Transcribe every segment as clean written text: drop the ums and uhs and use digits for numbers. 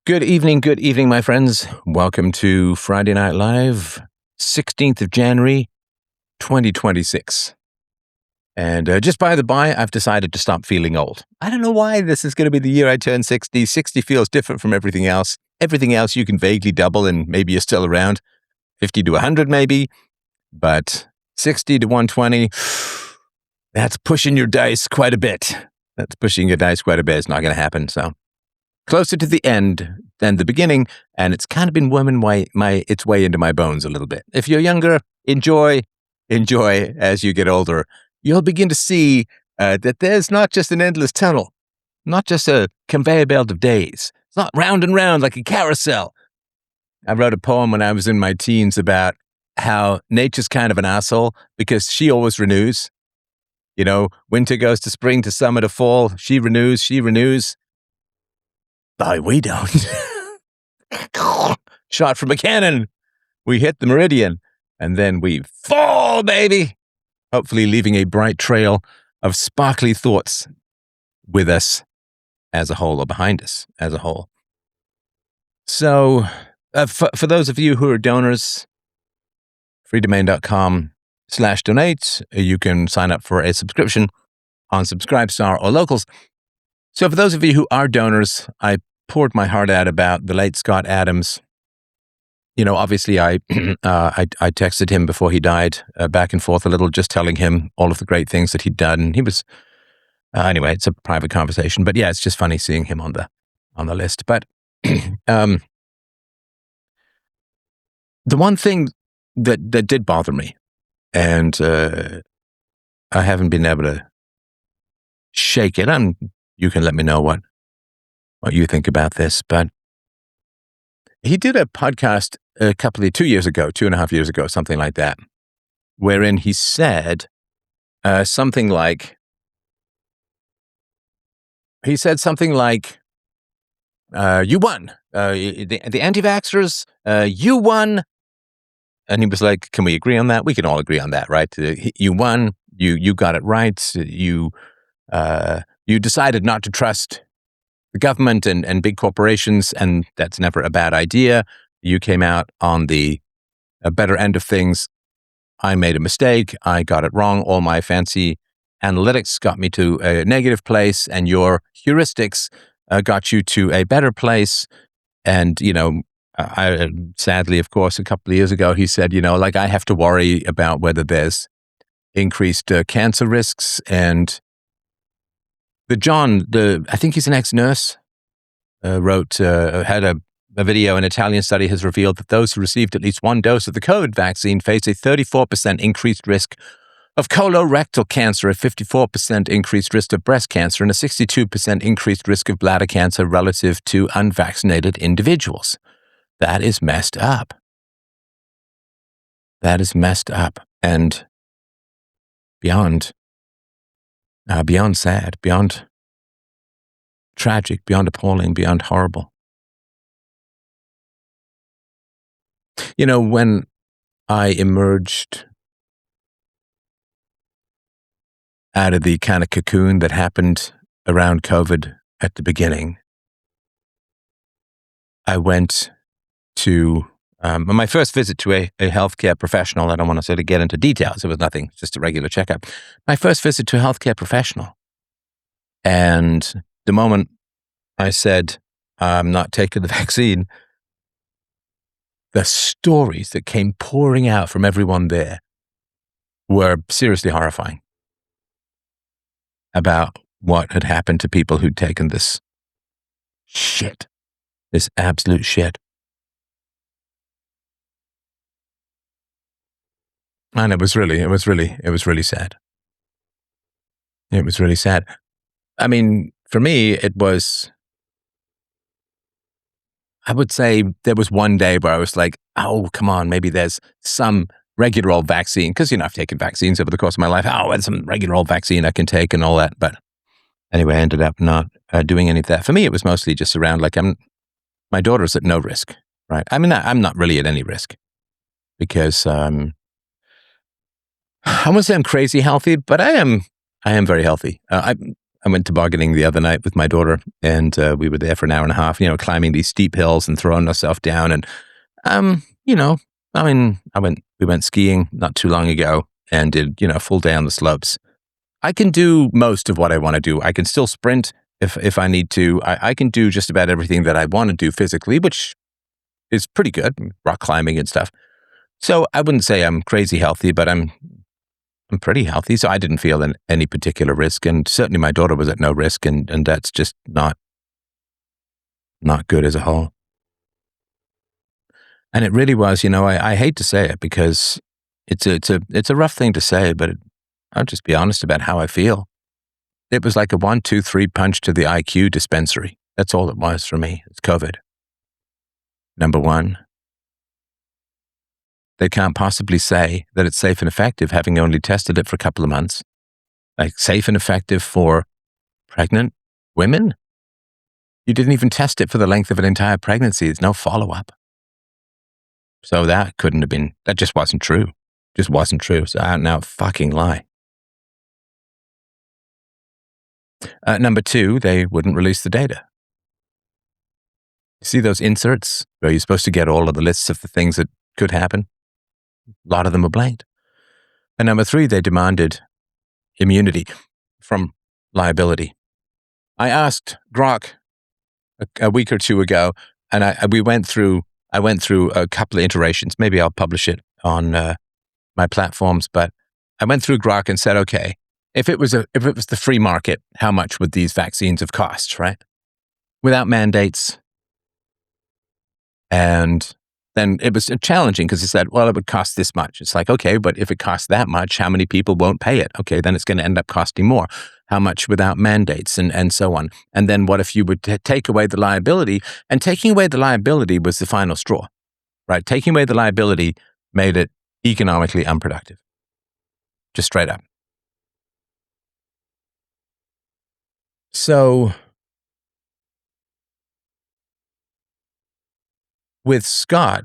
Good evening, my friends. Welcome to Friday Night Live, 16th of January, 2026. And just by the by, I've decided to stop feeling old. I don't know why this is going to be the year I turn 60. 60 feels different from everything else. Everything else you can vaguely double and maybe you're still around. 50 to 100 maybe. But 60 to 120, that's pushing your dice quite a bit. It's not going to happen, so. Closer to the end than the beginning, and it's kind of been worming its way into my bones a little bit. If you're younger, enjoy as you get older. You'll begin to see that there's not just an endless tunnel, not just a conveyor belt of days. It's not round and round like a carousel. I wrote a poem when I was in my teens about how nature's kind of an asshole because she always renews. You know, winter goes to spring to summer to fall. She renews. But we don't. Shot from a cannon. We hit the meridian. And then we fall, baby. Hopefully leaving a bright trail of sparkly thoughts with us as a whole, or behind us as a whole. So, for those of you who are donors, freedomain.com/donate, you can sign up for a subscription on Subscribestar or Locals. So for those of you who are donors, I poured my heart out about the late Scott Adams. You know, obviously I texted him before he died, back and forth a little, just telling him all of the great things that he'd done. He was, anyway, it's a private conversation, but yeah, it's just funny seeing him on the list. But the one thing that did bother me, and I haven't been able to shake it, and you can let me know what you think about this, but he did a podcast 2.5 years ago, something like that, wherein he said something like, you won, the anti-vaxxers, you won. And he was like, can we agree on that? We can all agree on that, right? You won, you got it right, you decided not to trust the government and big corporations, and that's never a bad idea. You came out on the better end of things. I made a mistake. I got it wrong. All my fancy analytics got me to a negative place, and your heuristics got you to a better place. And, you know, I sadly, of course, a couple of years ago, he said, you know, like, I have to worry about whether there's increased cancer risks. And I think he's an ex-nurse, had a video. An Italian study has revealed that those who received at least one dose of the COVID vaccine face a 34% increased risk of colorectal cancer, a 54% increased risk of breast cancer, and a 62% increased risk of bladder cancer relative to unvaccinated individuals. That is messed up. And beyond sad, beyond tragic, beyond appalling, beyond horrible. You know, when I emerged out of the kind of cocoon that happened around COVID at the beginning, I went to my first visit to a healthcare professional. I don't want to sort of get into details. It was nothing, just a regular checkup. My first visit to a healthcare professional. And the moment I said, I'm not taking the vaccine, the stories that came pouring out from everyone there were seriously horrifying about what had happened to people who'd taken this absolute shit. And it was really sad. It was really sad. I mean, for me, I would say there was one day where I was like, oh, come on, maybe there's some regular old vaccine. Because, you know, I've taken vaccines over the course of my life. Oh, there's some regular old vaccine I can take and all that. But anyway, I ended up not doing any of that. For me, it was mostly just around, like, my daughter's at no risk, right? I mean, I'm not really at any risk because I won't say I'm crazy healthy, but I am very healthy. I went tobogganing the other night with my daughter, and we were there for an hour and a half, climbing these steep hills and throwing ourselves down. And, you know, we went skiing not too long ago and did, a full day on the slopes. I can do most of what I want to do. I can still sprint if I need to. I can do just about everything that I want to do physically, which is pretty good, rock climbing and stuff. So I wouldn't say I'm crazy healthy, but I'm pretty healthy. So I didn't feel any particular risk. And certainly my daughter was at no risk. And that's just not good as a whole. And it really was, I hate to say it because it's a rough thing to say, but I'll just be honest about how I feel. It was like a 1, 2, 3 punch to the IQ dispensary. That's all it was for me. It's COVID. Number one, they can't possibly say that it's safe and effective having only tested it for a couple of months. Like safe and effective for pregnant women? You didn't even test it for the length of an entire pregnancy. There's no follow-up. So that just wasn't true. Just wasn't true. So out and out fucking lie. Number two, they wouldn't release the data. You see those inserts where you're supposed to get all of the lists of the things that could happen? A lot of them are blanked. And number three, they demanded immunity from liability. I asked Grok a week or two ago, and I went through a couple of iterations. Maybe I'll publish it on my platforms, but I went through Grok and said, okay, if it was the free market, how much would these vaccines have cost, right? Without mandates. And then it was challenging because he said, well, it would cost this much. It's like, okay, but if it costs that much, how many people won't pay it? Okay, then it's going to end up costing more. How much without mandates and so on? And then what if you would take away the liability? And taking away the liability was the final straw, right? Taking away the liability made it economically unproductive. Just straight up. So with Scott,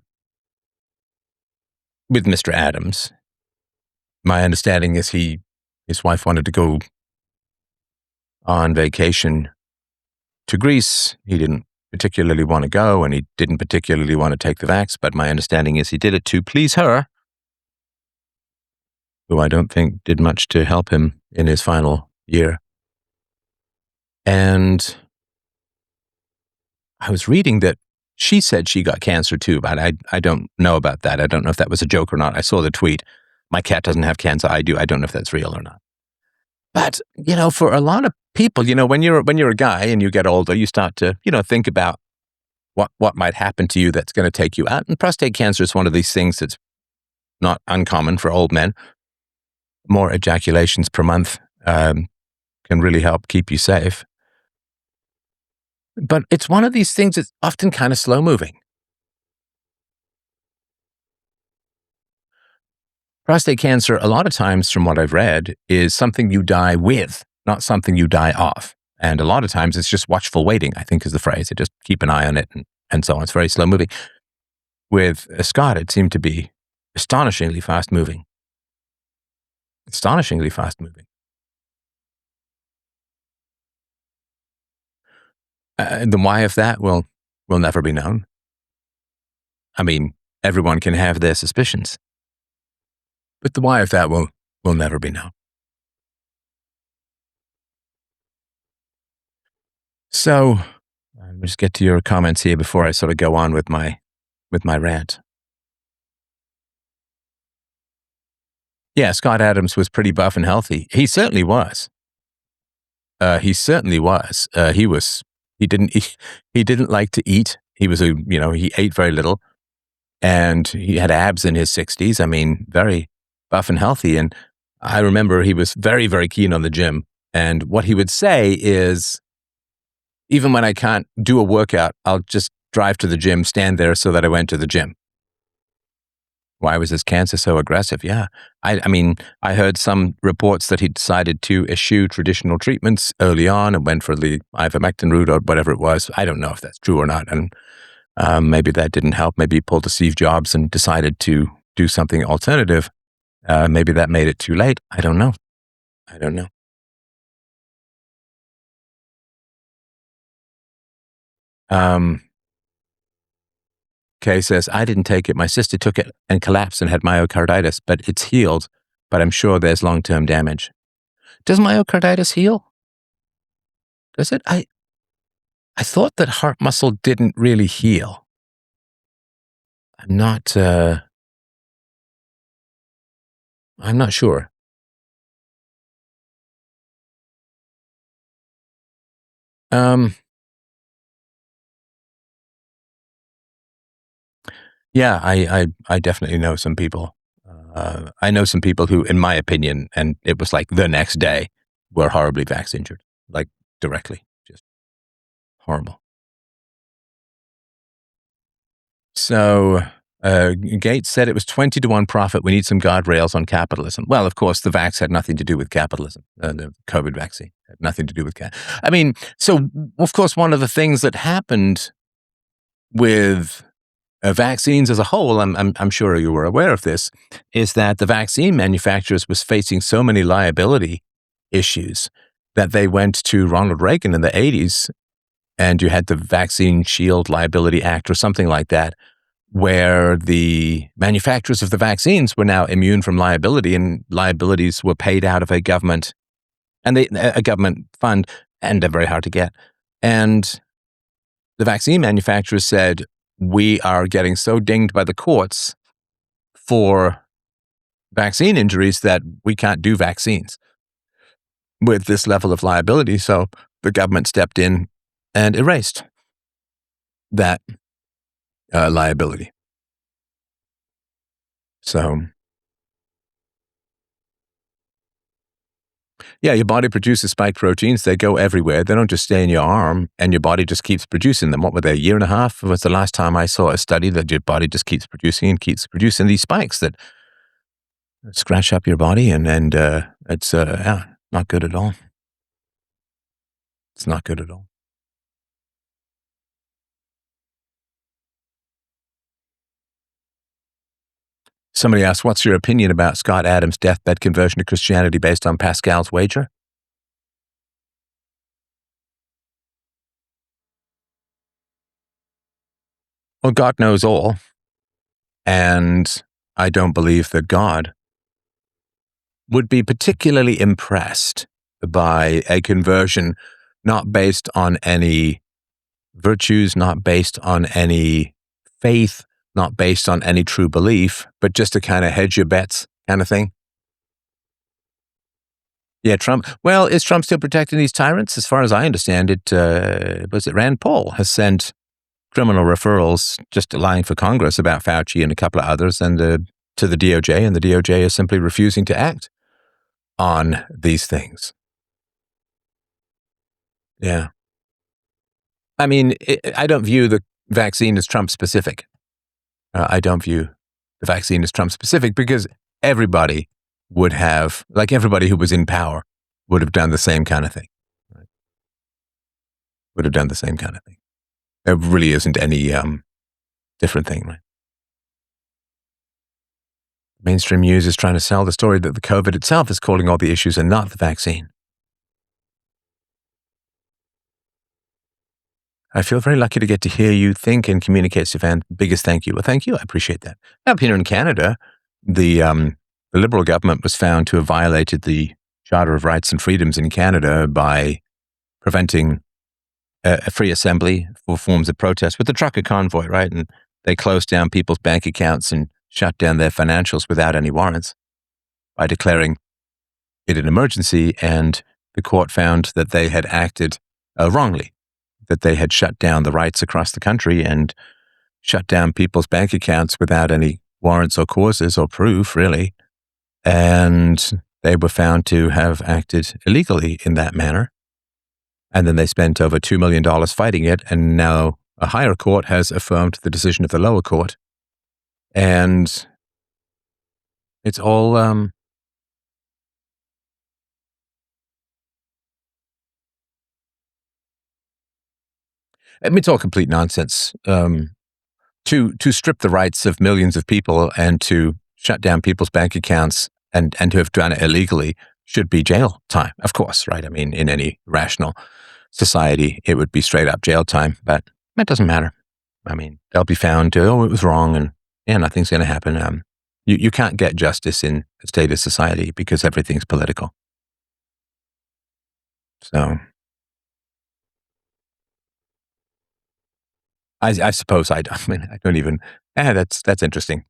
with Mr. Adams, my understanding is his wife wanted to go on vacation to Greece. He didn't particularly want to go, and he didn't particularly want to take the vax, but my understanding is he did it to please her, who I don't think did much to help him in his final year. And I was reading that she said she got cancer too, but I don't know about that. I don't know if that was a joke or not. I saw the tweet. My cat doesn't have cancer. I do. I don't know if that's real or not. But, for a lot of people, when you're a guy and you get older, you start to, think about what might happen to you that's going to take you out. And prostate cancer is one of these things that's not uncommon for old men. More ejaculations per month can really help keep you safe. But it's one of these things that's often kind of slow moving. Prostate cancer, a lot of times from what I've read, is something you die with, not something you die of. And a lot of times it's just watchful waiting, I think is the phrase. They just keep an eye on it and so on. It's very slow moving. With Scott, it seemed to be astonishingly fast moving. Astonishingly fast moving. The why of that will never be known. I mean, everyone can have their suspicions. But the why of that will never be known. So, let me just get to your comments here before I sort of go on with my rant. Yeah, Scott Adams was pretty buff and healthy. He certainly was. He didn't like to eat. He ate very little, and he had abs in his 60s. I mean, very buff and healthy. And I remember he was very, very keen on the gym. And what he would say is, even when I can't do a workout, I'll just drive to the gym, stand there so that I went to the gym. Why was his cancer so aggressive? Yeah. I mean, I heard some reports that he decided to eschew traditional treatments early on and went for the ivermectin route or whatever it was. I don't know if that's true or not. And maybe that didn't help. Maybe he pulled a Steve Jobs and decided to do something alternative. Maybe that made it too late. I don't know. Kay says, I didn't take it. My sister took it and collapsed and had myocarditis, but it's healed. But I'm sure there's long-term damage. Does myocarditis heal? Does it? I thought that heart muscle didn't really heal. I'm not sure. Yeah, I definitely know some people. I know some people who, in my opinion, and it was like the next day, were horribly vax injured, like directly, just horrible. So Gates said it was 20-1 profit. We need some guardrails on capitalism. Well, of course, the vax had nothing to do with capitalism. The COVID vaccine had nothing to do with I mean, so of course, one of the things that happened with vaccines as a whole, I'm sure you were aware of this, is that the vaccine manufacturers was facing so many liability issues that they went to Ronald Reagan in the 80s, and you had the Vaccine Shield Liability Act or something like that, where the manufacturers of the vaccines were now immune from liability, and liabilities were paid out of a government fund, and they're very hard to get. And the vaccine manufacturers said, we are getting so dinged by the courts for vaccine injuries that we can't do vaccines with this level of liability. So the government stepped in and erased that liability. So, yeah, your body produces spike proteins. They go everywhere. They don't just stay in your arm, and your body just keeps producing them. What were they, a year and a half? Was the last time I saw a study that your body just keeps producing these spikes that scratch up your body, and it's not good at all. It's not good at all. Somebody asked, what's your opinion about Scott Adams' deathbed conversion to Christianity based on Pascal's wager? Well, God knows all, and I don't believe that God would be particularly impressed by a conversion not based on any virtues, not based on any faith, not based on any true belief, but just to kind of hedge your bets kind of thing. Yeah, Trump. Well, is Trump still protecting these tyrants? As far as I understand it, was it Rand Paul has sent criminal referrals just lying for Congress about Fauci and a couple of others, and to the DOJ, and the DOJ is simply refusing to act on these things. Yeah. I mean, I don't view the vaccine as Trump specific. I don't view the vaccine as Trump specific because everybody would have, like everybody who was in power, would have done the same kind of thing. Right? Would have done the same kind of thing. There really isn't any different thing, right? Mainstream news is trying to sell the story that the COVID itself is causing all the issues and not the vaccine. I feel very lucky to get to hear you think and communicate, Stefan. Biggest thank you. Well, thank you. I appreciate that. Up here in Canada, the Liberal government was found to have violated the Charter of Rights and Freedoms in Canada by preventing a free assembly for forms of protest with the trucker convoy, right? And they closed down people's bank accounts and shut down their financials without any warrants by declaring it an emergency. And the court found that they had acted wrongly, that they had shut down the rights across the country and shut down people's bank accounts without any warrants or causes or proof, really. And they were found to have acted illegally in that manner. And then they spent over $2 million fighting it. And now a higher court has affirmed the decision of the lower court. And it's all, I mean, it's all complete nonsense. To strip the rights of millions of people and to shut down people's bank accounts and to have done it illegally should be jail time, of course, right? I mean, in any rational society, it would be straight up jail time. But It doesn't matter. I mean, they'll be found, it was wrong, and nothing's going to happen. You can't get justice in a state of society because everything's political. So I suppose I mean, I don't even, that's interesting.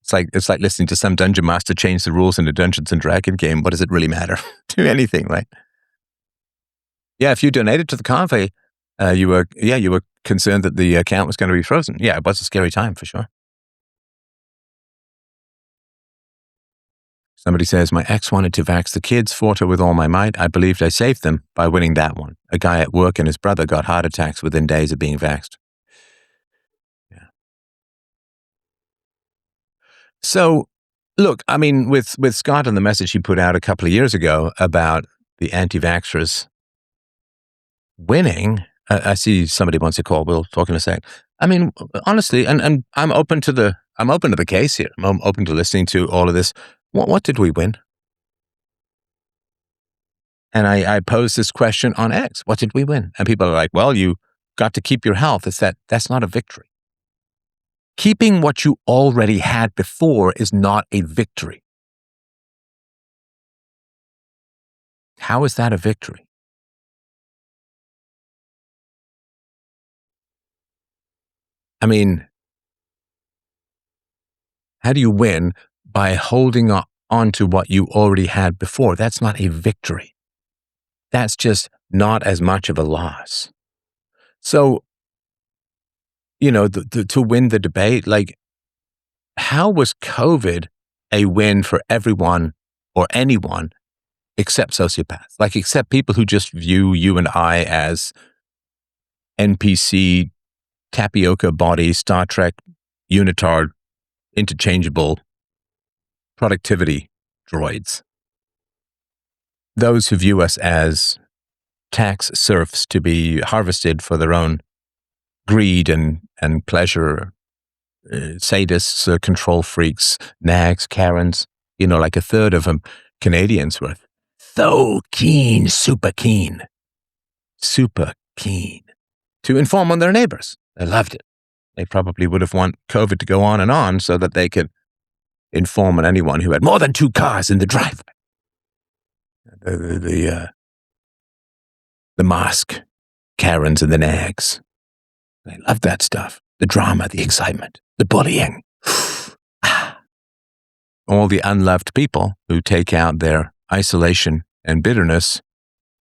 It's like listening to some dungeon master change the rules in a Dungeons and Dragon game. What does it really matter to anything, right? Yeah, if you donated to the convoy, you were concerned that the account was going to be frozen. Yeah, it was a scary time for sure. Somebody says, my ex wanted to vax the kids, fought her with all my might. I believed I saved them by winning that one. A guy at work and his brother got heart attacks within days of being vaxxed. Yeah. So, look, I mean, with Scott and the message he put out a couple of years ago about the anti-vaxxers winning, I see somebody wants to call. We'll talk in a sec. I mean, honestly, and I'm open to the case here. I'm open to listening to all of this. What did we win? And I posed this question on X. What did we win? And people are like, well, you got to keep your health. That's not a victory. Keeping what you already had before is not a victory. How is that a victory? I mean, how do you win by holding on to what you already had before? That's not a victory. That's just not as much of a loss. So, to win the debate, like, how was COVID a win for everyone or anyone except sociopaths? Like, except people who just view you and I as NPC, tapioca body, Star Trek, unitard, interchangeable productivity droids. Those who view us as tax serfs to be harvested for their own greed and pleasure, sadists, control freaks, nags, Karens, like a third of them Canadians were so keen, super keen to inform on their neighbors. They loved it. They probably would have wanted COVID to go on and on so that they could inform on anyone who had more than 2 cars in the driveway. The mask, Karens and the nags. They love that stuff. The drama, the excitement, the bullying. All the unloved people who take out their isolation and bitterness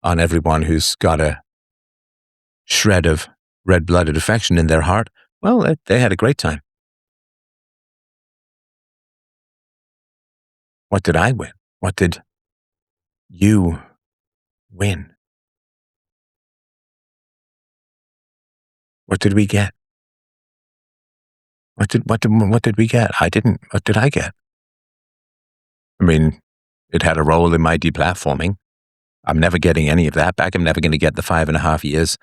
on everyone who's got a shred of red-blooded affection in their heart, well, they had a great time. What did I win? What did you win? What did we get? What did we get? I didn't. What did I get? I mean, it had a role in my deplatforming. I'm never getting any of that back. I'm never going to get the 5.5 years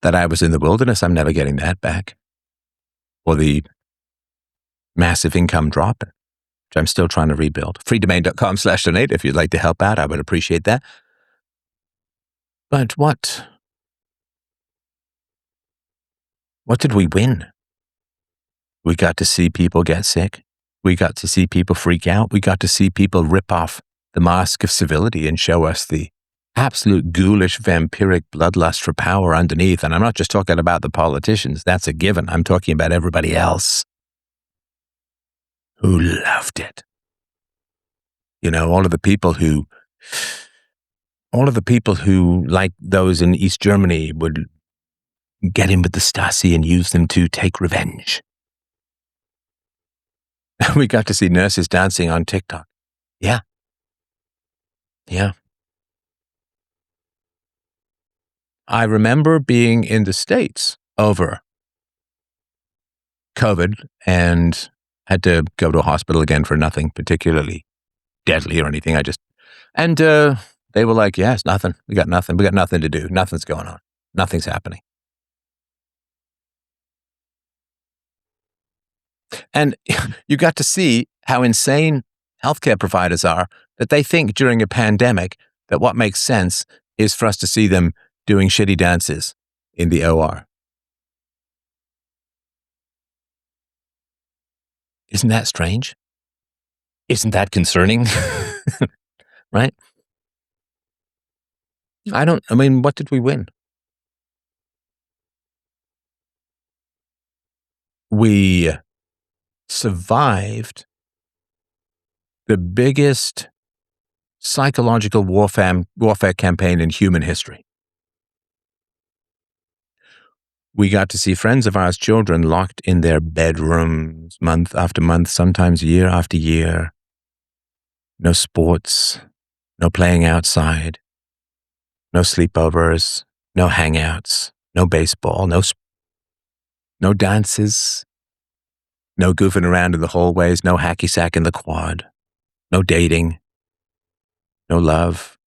that I was in the wilderness. I'm never getting that back. Or the massive income drop, which I'm still trying to rebuild. freedomain.com/donate if you'd like to help out. I would appreciate that. But what did we win? We got to see people get sick. We got to see people freak out. We got to see people rip off the mask of civility and show us the absolute ghoulish, vampiric bloodlust for power underneath. And I'm not just talking about the politicians. That's a given. I'm talking about everybody else who loved it. All of the people who, like those in East Germany, would get in with the Stasi and use them to take revenge. We got to see nurses dancing on TikTok. Yeah. I remember being in the States over COVID and had to go to a hospital again for nothing particularly deadly or anything. They were like, yeah, it's nothing. We got nothing. We got nothing to do. Nothing's going on. Nothing's happening. And you got to see how insane healthcare providers are, that they think during a pandemic that what makes sense is for us to see them doing shitty dances in the OR. Isn't that strange? Isn't that concerning? Right? What did we win? We survived the biggest psychological warfare campaign in human history. We got to see friends of ours, children, locked in their bedrooms month after month, sometimes year after year. No sports, no playing outside, no sleepovers, no hangouts, no baseball, no dances, no goofing around in the hallways, no hacky sack in the quad, no dating, no love,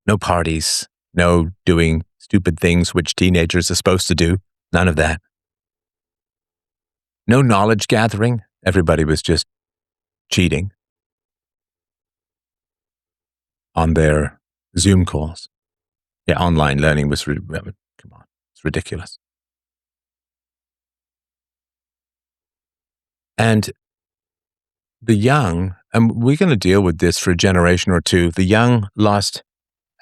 no parties, no doing stupid things which teenagers are supposed to do. None of that. No knowledge gathering. Everybody was just cheating on their Zoom calls. Yeah, online learning was, come on, it's ridiculous. And the young, and we're going to deal with this for a generation or two, the young lost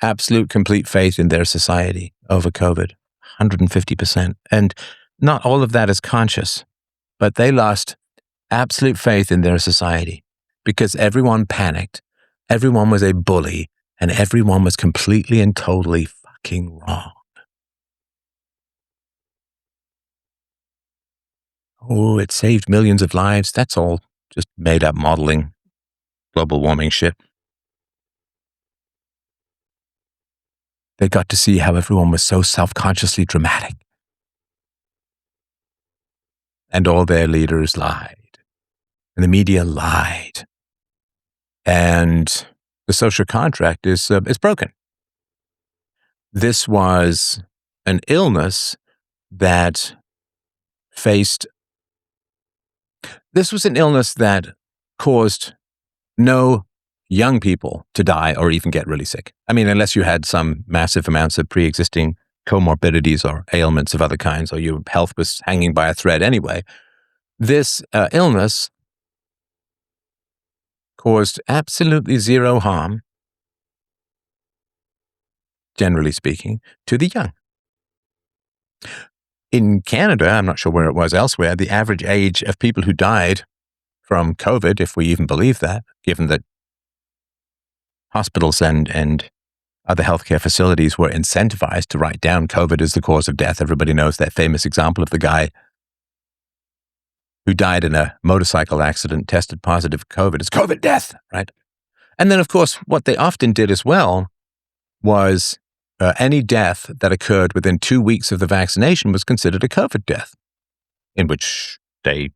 absolute complete faith in their society over COVID, 150%. And not all of that is conscious, but they lost absolute faith in their society because everyone panicked, everyone was a bully, and everyone was completely and totally fucking wrong. Oh, it saved millions of lives. That's all just made up modeling, global warming shit. They got to see how everyone was so self-consciously dramatic. And all their leaders lied. And the media lied. And the social contract is broken. This was an illness that caused no young people to die or even get really sick. I mean, unless you had some massive amounts of pre-existing comorbidities or ailments of other kinds, or your health was hanging by a thread anyway. This illness caused absolutely zero harm, generally speaking, to the young. In Canada, I'm not sure where it was elsewhere, the average age of people who died from COVID, if we even believe that, given that hospitals and other healthcare facilities were incentivized to write down COVID as the cause of death. Everybody knows that famous example of the guy who died in a motorcycle accident, tested positive for COVID. It's COVID death, right? And then, of course, what they often did as well was any death that occurred within 2 weeks of the vaccination was considered a COVID death, in which they,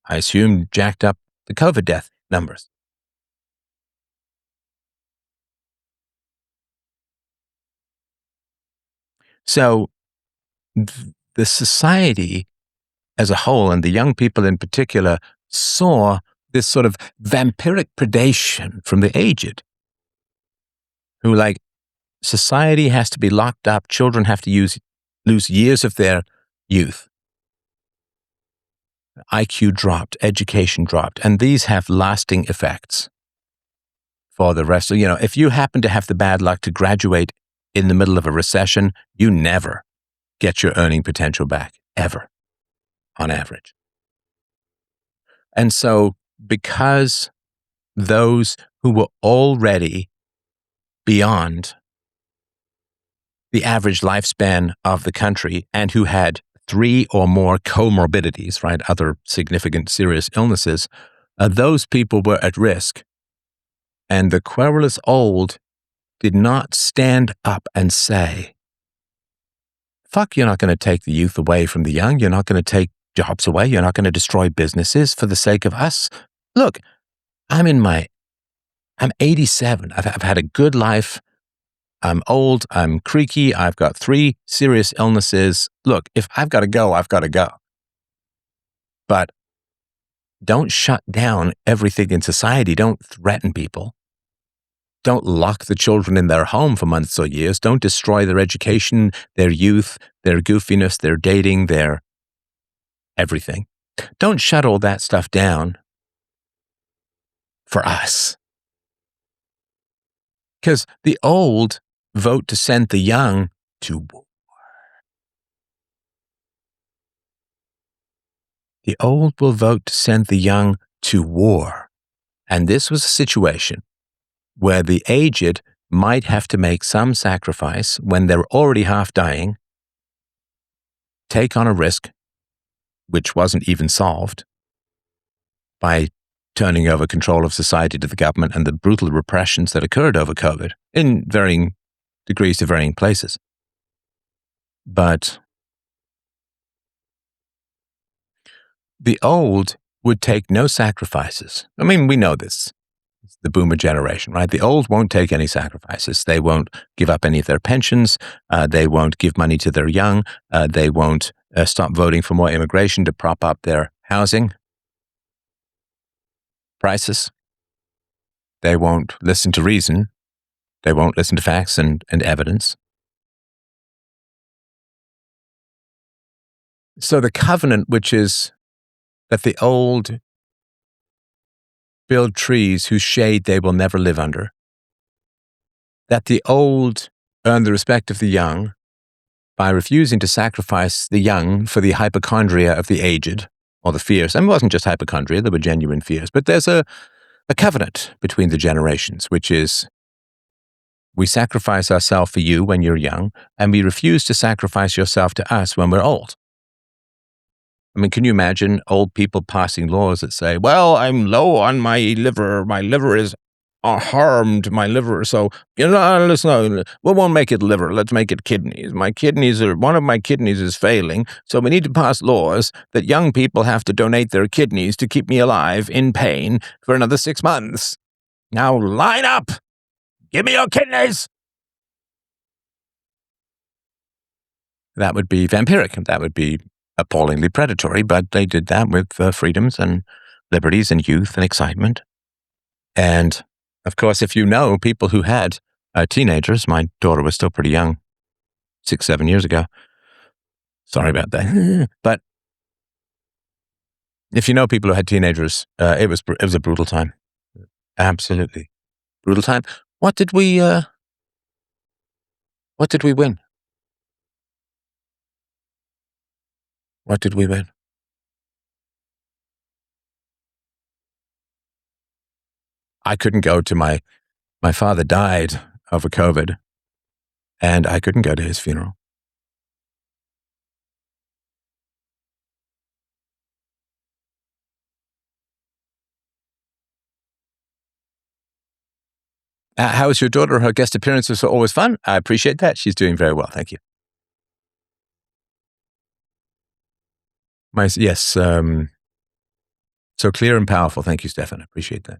I assume, jacked up the COVID death numbers. So the society as a whole, and the young people in particular, saw this sort of vampiric predation from the aged, who society has to be locked up, children have to lose years of their youth. IQ dropped, education dropped, and these have lasting effects for the rest of, if you happen to have the bad luck to graduate in the middle of a recession, you never get your earning potential back, ever, on average. And so, because those who were already beyond the average lifespan of the country and who had 3 or more comorbidities, right, other significant serious illnesses, those people were at risk. And the querulous old did not stand up and say, fuck, you're not going to take the youth away from the young. You're not going to take jobs away. You're not going to destroy businesses for the sake of us. Look, I'm 87. I've had a good life. I'm old. I'm creaky. I've got 3 serious illnesses. Look, if I've got to go, I've got to go. But don't shut down everything in society. Don't threaten people. Don't lock the children in their home for months or years. Don't destroy their education, their youth, their goofiness, their dating, their everything. Don't shut all that stuff down for us. Because the old vote to send the young to war. The old will vote to send the young to war. And this was a situation where the aged might have to make some sacrifice when they're already half dying, take on a risk which wasn't even solved by turning over control of society to the government and the brutal repressions that occurred over COVID in varying degrees to varying places. But the old would take no sacrifices. I mean, we know this. It's the boomer generation, right? The old won't take any sacrifices. They won't give up any of their pensions. They won't give money to their young. They won't stop voting for more immigration to prop up their housing prices. They won't listen to reason. They won't listen to facts and evidence. So the covenant, which is that the old build trees whose shade they will never live under, that the old earn the respect of the young by refusing to sacrifice the young for the hypochondria of the aged or the fears. And it wasn't just hypochondria, there were genuine fears. But there's a covenant between the generations, which is we sacrifice ourselves for you when you're young, and we refuse to sacrifice yourself to us when we're old. I mean, can you imagine old people passing laws that say, well, I'm low on my liver is harmed, my liver, so, listen, we won't make it liver, let's make it kidneys. One of my kidneys is failing, so we need to pass laws that young people have to donate their kidneys to keep me alive in pain for another 6 months. Now line up! Give me your kidneys! That would be vampiric. That would be appallingly predatory, but they did that with freedoms and liberties and youth and excitement. And, of course, if you know people who had teenagers, my daughter was still pretty young, 6-7 years ago. Sorry about that. But if you know people who had teenagers, it was a brutal time. Absolutely. Brutal time. What did we win? What did we win? I couldn't go to my father died of a COVID, and I couldn't go to his funeral. How is your daughter? Her guest appearances are always fun. I appreciate that. She's doing very well. Thank you. Yes. So clear and powerful. Thank you, Stefan. I appreciate that.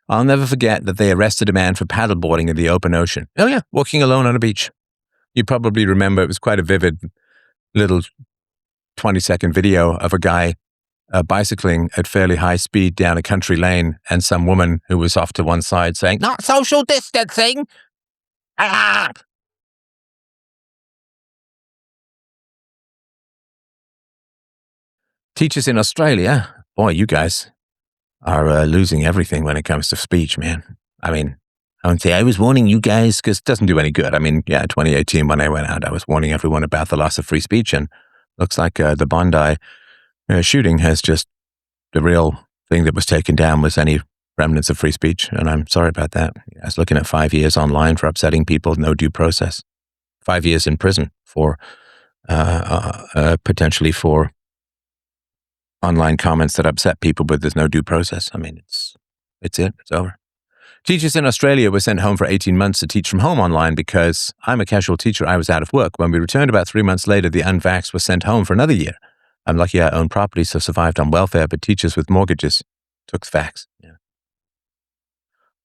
I'll never forget that they arrested a man for paddleboarding in the open ocean. Oh, yeah, walking alone on a beach. You probably remember it was quite a vivid little 20-second video of a guy bicycling at fairly high speed down a country lane and some woman who was off to one side saying, "Not social distancing!" Ah! Teachers in Australia, boy, you guys are losing everything when it comes to speech, man. I mean, I don't say I was warning you guys because it doesn't do any good. I mean, yeah, 2018 when I went out, I was warning everyone about the loss of free speech, and looks like the Bondi shooting has just the real thing that was taken down was any remnants of free speech, and I'm sorry about that. I was looking at 5 years online for upsetting people, no due process. 5 years in prison for potentially for online comments that upset people, but there's no due process. I mean, it's over. Teachers in Australia were sent home for 18 months to teach from home online because I'm a casual teacher. I was out of work. When we returned about 3 months later, the unvaxxed were sent home for another year. I'm lucky I own property, so survived on welfare, but teachers with mortgages took the vax. Yeah.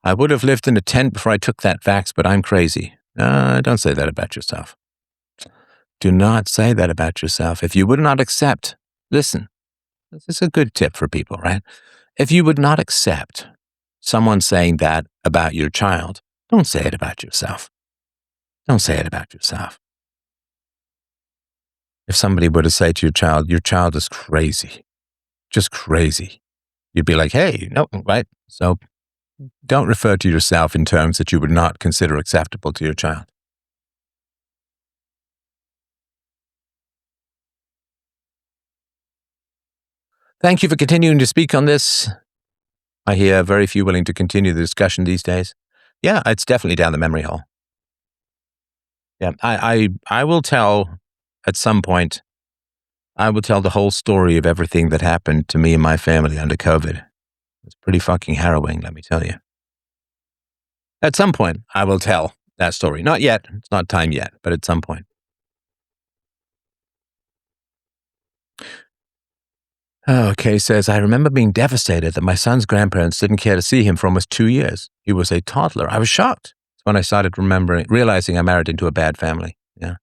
I would have lived in a tent before I took that vax, but I'm crazy. Don't say that about yourself. Do not say that about yourself. If you would not accept, listen, this is a good tip for people, right? If you would not accept someone saying that about your child, don't say it about yourself. Don't say it about yourself. If somebody were to say to your child is crazy, just crazy, you'd be like, hey, no, right? So don't refer to yourself in terms that you would not consider acceptable to your child. Thank you for continuing to speak on this. I hear very few willing to continue the discussion these days. Yeah, it's definitely down the memory hole. Yeah, I will tell at some point, I will tell the whole story of everything that happened to me and my family under COVID. It's pretty fucking harrowing, let me tell you. At some point, I will tell that story. Not yet. It's not time yet, but at some point. Okay, says, I remember being devastated that my son's grandparents didn't care to see him for almost 2 years. He was a toddler. I was shocked. It's when I started realizing I married into a bad family. Yeah.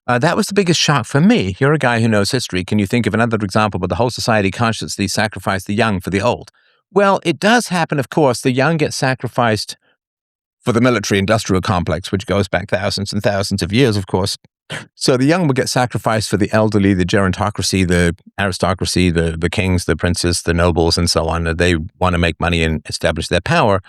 That was the biggest shock for me. You're a guy who knows history. Can you think of another example where the whole society consciously sacrificed the young for the old? Well, it does happen, of course. The young get sacrificed for the military-industrial complex, which goes back thousands and thousands of years, of course. So the young will get sacrificed for the elderly, the gerontocracy, the aristocracy, the kings, the princes, the nobles, and so on. They want to make money and establish their power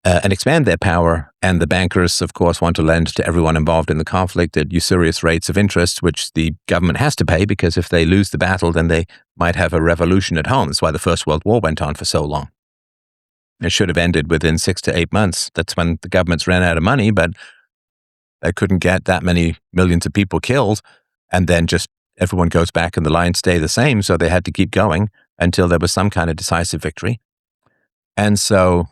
and expand their power. And the bankers, of course, want to lend to everyone involved in the conflict at usurious rates of interest, which the government has to pay, because if they lose the battle, then they might have a revolution at home. That's why the First World War went on for so long. It should have ended within 6 to 8 months. That's when the governments ran out of money, but they couldn't get that many millions of people killed. And then just everyone goes back and the lines stay the same. So they had to keep going until there was some kind of decisive victory. And so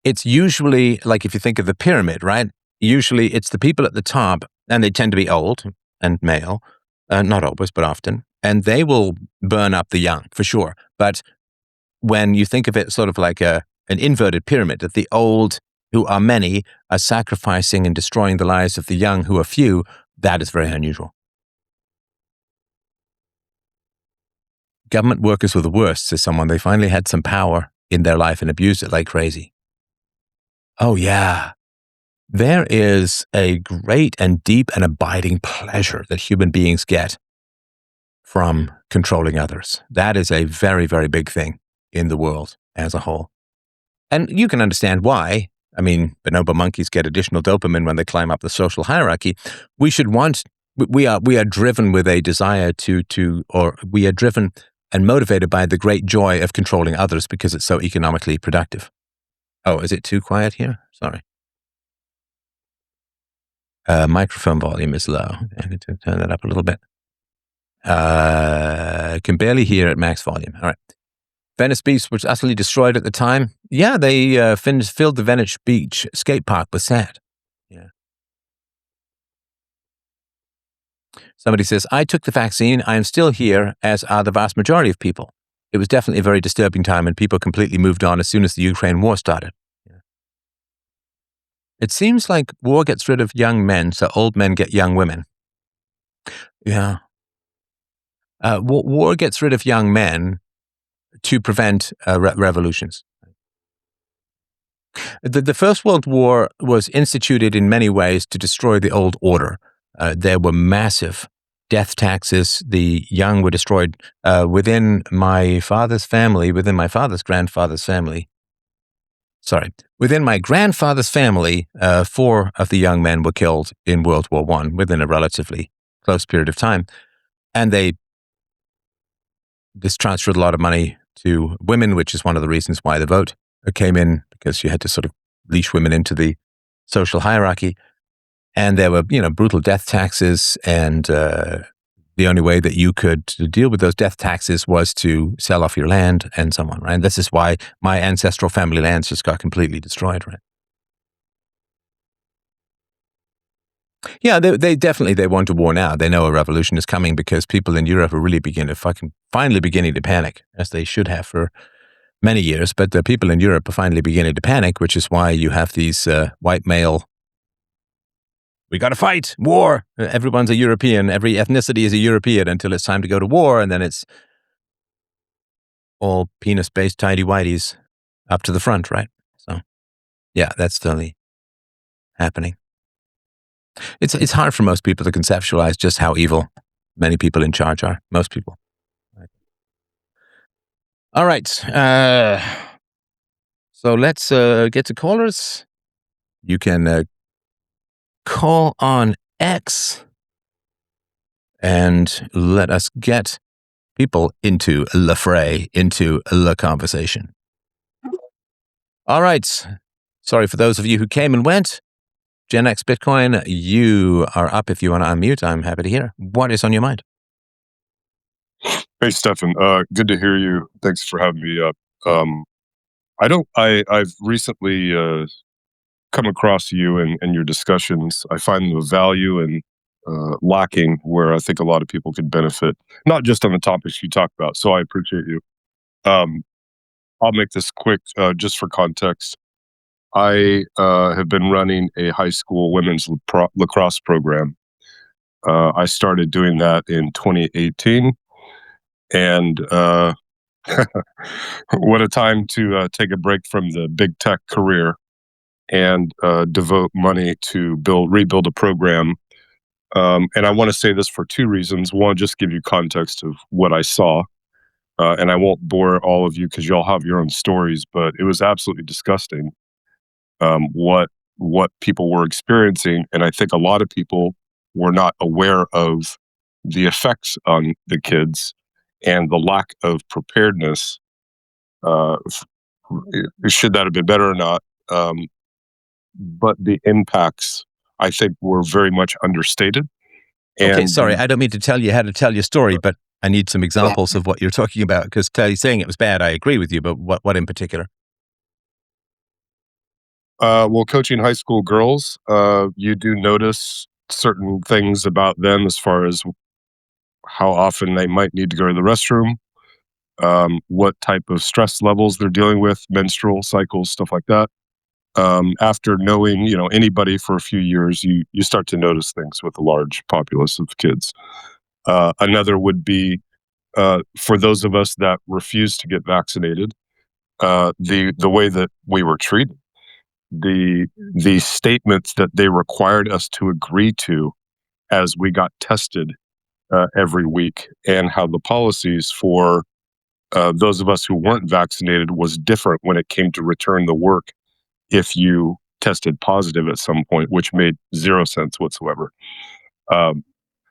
it's usually, like if you think of the pyramid, right? Usually it's the people at the top, and they tend to be old and male, not always, but often, and they will burn up the young for sure. But when you think of it sort of like an inverted pyramid, that the old, who are many, are sacrificing and destroying the lives of the young, who are few, that is very unusual. Government workers were the worst, says someone. They finally had some power in their life and abused it like crazy. Oh, yeah. There is a great and deep and abiding pleasure that human beings get from controlling others. That is a very, very big thing in the world as a whole. And you can understand why. I mean, bonobo monkeys get additional dopamine when they climb up the social hierarchy. We are driven with a desire or we are driven and motivated by the great joy of controlling others because it's so economically productive. Oh, is it too quiet here? Sorry. Microphone volume is low. I need to turn that up a little bit. Can barely hear at max volume. All right. Venice Beach was utterly destroyed at the time. Yeah, they filled the Venice Beach skate park with sand. Yeah. Somebody says, I took the vaccine. I am still here, as are the vast majority of people. It was definitely a very disturbing time, and people completely moved on as soon as the Ukraine war started. Yeah. It seems like war gets rid of young men, so old men get young women. Yeah. War gets rid of young men to prevent revolutions. The First World War was instituted in many ways to destroy the old order. There were massive death taxes. The young were destroyed within my father's family, within my grandfather's family. Within my grandfather's family, 4 of the young men were killed in World War I within a relatively close period of time. And this transferred a lot of money to women, which is one of the reasons why the vote came in, because you had to sort of leash women into the social hierarchy. And there were, brutal death taxes. And the only way that you could deal with those death taxes was to sell off your land and so on, right? And this is why my ancestral family lands just got completely destroyed, right? Yeah, they want a war now. They know a revolution is coming because people in Europe are really finally beginning to panic, as they should have for many years. But the people in Europe are finally beginning to panic, which is why you have these white male, we got to fight, war. Everyone's a European. Every ethnicity is a European until it's time to go to war. And then it's all penis-based tidy-whities up to the front, right? So, yeah, that's totally happening. It's hard for most people to conceptualize just how evil many people in charge are. Most people. All right. So let's get to callers. You can call on X and let us get people into the fray, into the conversation. All right. Sorry for those of you who came and went. Gen X Bitcoin, you are up if you want to unmute. I'm happy to hear. What is on your mind? Hey, Stefan. Good to hear you. Thanks for having me up. I've recently come across you and your discussions. I find the value and lacking where I think a lot of people could benefit, not just on the topics you talk about. So I appreciate you. I'll make this quick, just for context. I have been running a high school women's lacrosse program. I started doing that in 2018, and what a time to take a break from the big tech career and devote money to rebuild a program. And I want to say this for two reasons. One, just give you context of what I saw. And I won't bore all of you because you all have your own stories, but it was absolutely disgusting what people were experiencing. And I think a lot of people were not aware of the effects on the kids and the lack of preparedness. Should that have been better or not? But the impacts, I think, were very much understated. Okay, sorry, I don't mean to tell you how to tell your story, but I need some examples of what you're talking about, because clearly saying it was bad, I agree with you, but what in particular? Well, coaching high school girls, you do notice certain things about them as far as how often they might need to go to the restroom, what type of stress levels they're dealing with, menstrual cycles, stuff like that. After knowing, anybody for a few years, you start to notice things with a large populace of kids. Another would be for those of us that refuse to get vaccinated, the way that we were treated, the statements that they required us to agree to as we got tested every week, and how the policies for those of us who weren't vaccinated was different when it came to return the work if you tested positive at some point, which made zero sense whatsoever.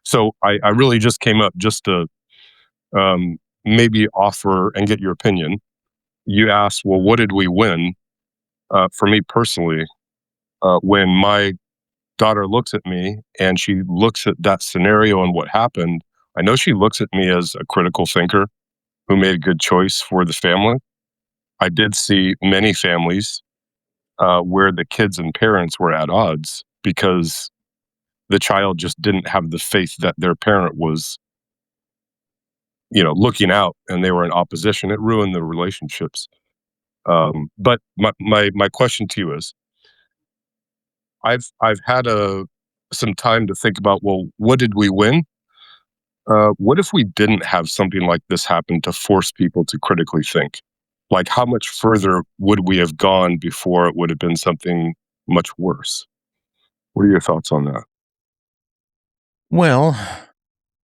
So I really just came up just to maybe offer and get your opinion. You asked, well, what did we win? For me personally, when my daughter looks at me and she looks at that scenario and what happened, I know she looks at me as a critical thinker who made a good choice for the family. I did see many families where the kids and parents were at odds because the child just didn't have the faith that their parent was, looking out, and they were in opposition. It ruined the relationships. But my question to you is, I've had some time to think about, well, what did we win? What if we didn't have something like this happen to force people to critically think? Like, how much further would we have gone before it would have been something much worse? What are your thoughts on that? Well,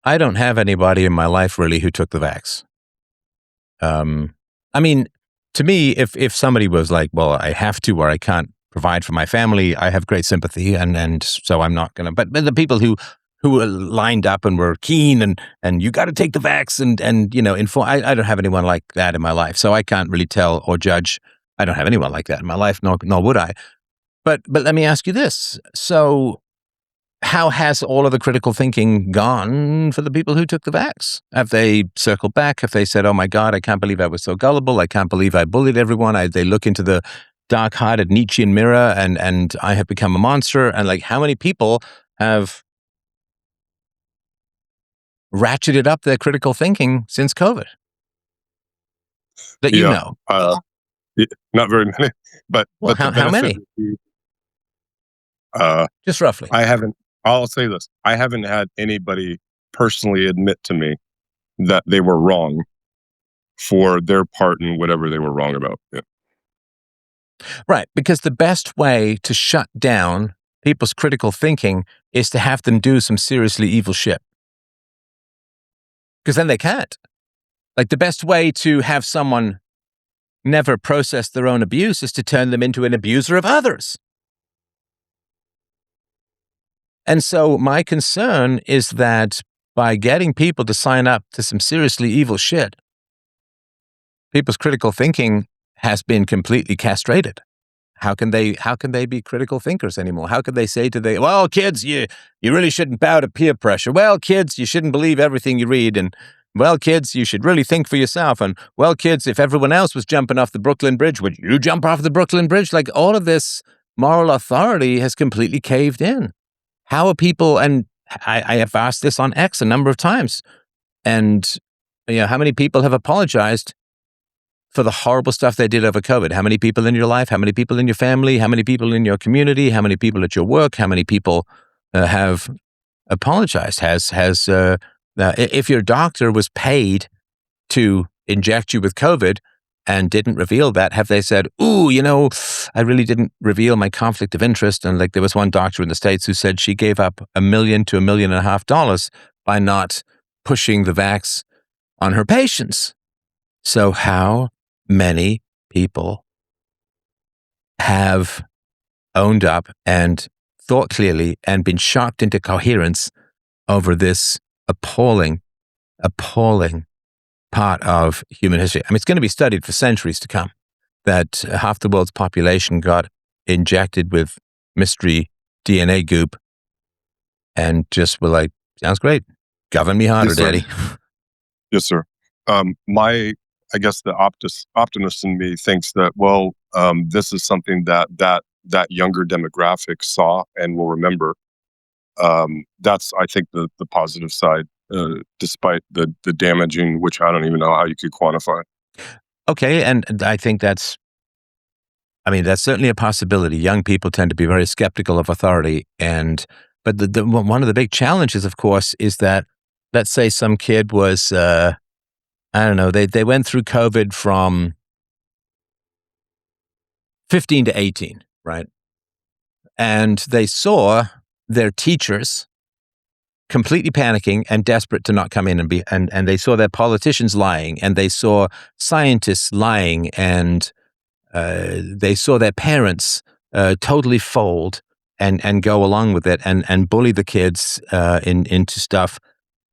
I don't have anybody in my life really who took the vax. I mean, to me, if somebody was like, well, I have to, or I can't provide for my family, I have great sympathy, and so I'm not gonna. But the people who were lined up and were keen and you got to take the vax and inform. I don't have anyone like that in my life, so I can't really tell or judge. I don't have anyone like that in my life, nor would I. But let me ask you this: so, how has all of the critical thinking gone for the people who took the vax? Have they circled back? Have they said, oh my God, I can't believe I was so gullible. I can't believe I bullied everyone. They look into the dark-hearted Nietzschean mirror and I have become a monster. And like, how many people have ratcheted up their critical thinking since COVID that you know? Not very many, but How many? Just roughly. I'll say this. I haven't had anybody personally admit to me that they were wrong for their part in whatever they were wrong about. Yeah. Right, because the best way to shut down people's critical thinking is to have them do some seriously evil shit. Because then they can't. Like, the best way to have someone never process their own abuse is to turn them into an abuser of others. And so my concern is that by getting people to sign up to some seriously evil shit, people's critical thinking has been completely castrated. How can they be critical thinkers anymore? How can they say well, kids, you really shouldn't bow to peer pressure. Well, kids, you shouldn't believe everything you read. And, well, kids, you should really think for yourself. And, well, kids, if everyone else was jumping off the Brooklyn Bridge, would you jump off the Brooklyn Bridge? Like, all of this moral authority has completely caved in. How are people, and I have asked this on X a number of times, and how many people have apologized for the horrible stuff they did over COVID? How many people in your life? How many people in your family? How many people in your community? How many people at your work? How many people have apologized? If your doctor was paid to inject you with COVID and didn't reveal that, have they said, ooh, I really didn't reveal my conflict of interest? And like, there was one doctor in the States who said she gave up $1 million to $1.5 million by not pushing the vax on her patients. So how many people have owned up and thought clearly and been shocked into coherence over this appalling part of human history? I mean, it's going to be studied for centuries to come, that half the world's population got injected with mystery DNA goop and just were like, sounds great. Govern me harder, Yes, sir. Daddy. Yes, sir. I guess the optimist in me thinks that, this is something that younger demographic saw and will remember. That's, I think, the positive side, despite the damaging, which I don't even know how you could quantify. Okay, and I think that's certainly a possibility. Young people tend to be very skeptical of authority, but the one of the big challenges, of course, is that, let's say some kid was, I don't know, they went through COVID from 15 to 18, right? And they saw their teachers completely panicking and desperate to not come in and they saw their politicians lying, and they saw scientists lying, and they saw their parents totally fold and go along with it and bully the kids into stuff,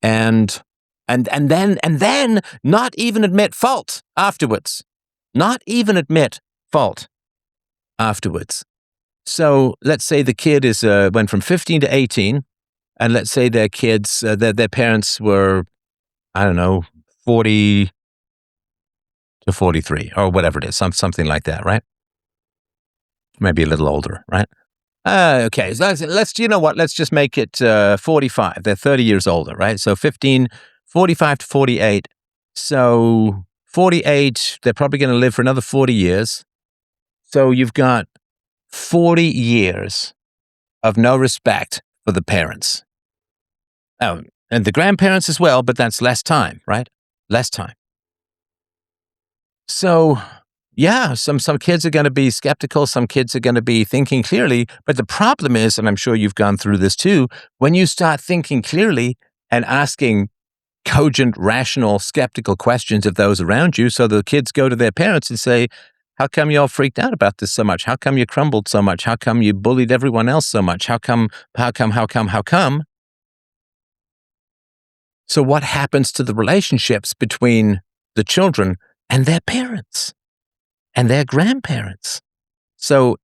and then not even admit fault afterwards. Not even admit fault afterwards. So let's say the kid went from 15 to 18, and let's say their kids, their parents were, I don't know, 40 to 43 or whatever it is, something like that, right? Maybe a little older, right? Okay, so let's just make it 45. They're 30 years older, right? So 45 to 48. So 48, they're probably going to live for another 40 years. So you've got 40 years of no respect for the parents. Oh, and the grandparents as well, but that's less time, right? Less time. So, yeah, some kids are going to be skeptical. Some kids are going to be thinking clearly. But the problem is, and I'm sure you've gone through this too, when you start thinking clearly and asking cogent, rational, skeptical questions of those around you, so the kids go to their parents and say, how come you all freaked out about this so much? How come you crumbled so much? How come you bullied everyone else so much? How come? So what happens to the relationships between the children and their parents and their grandparents? So,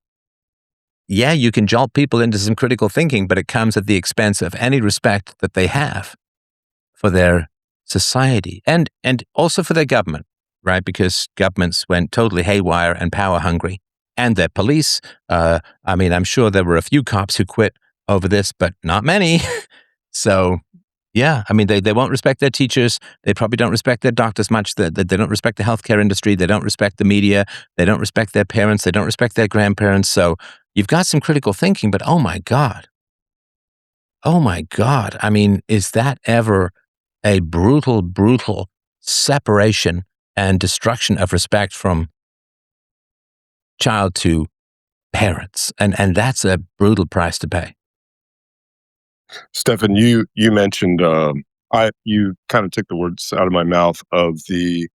yeah, you can jolt people into some critical thinking, but it comes at the expense of any respect that they have for their society and also for their government, right? Because governments went totally haywire and power hungry, and their police. I'm sure there were a few cops who quit over this, but not many. So, yeah, they won't respect their teachers. They probably don't respect their doctors much. They don't respect the healthcare industry. They don't respect the media. They don't respect their parents. They don't respect their grandparents. So you've got some critical thinking, but oh my God. Is that ever a brutal separation and destruction of respect from child to parents. And that's a brutal price to pay. Stefan, you mentioned you kind of took the words out of my mouth of the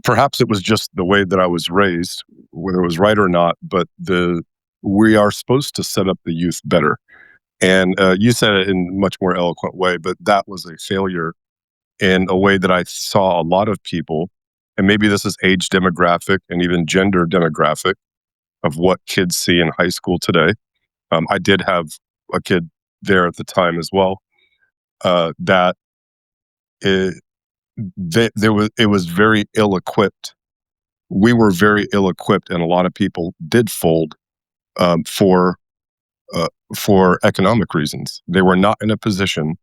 perhaps it was just the way that I was raised, whether it was right or not, but we are supposed to set up the youth better. And you said it in a much more eloquent way, but that was a failure in a way that I saw a lot of people, and maybe this is age demographic and even gender demographic of what kids see in high school today. I did have a kid there at the time as well. That it, it was very ill equipped. We were very ill equipped, and a lot of people did fold um, for for economic reasons. They were not in a position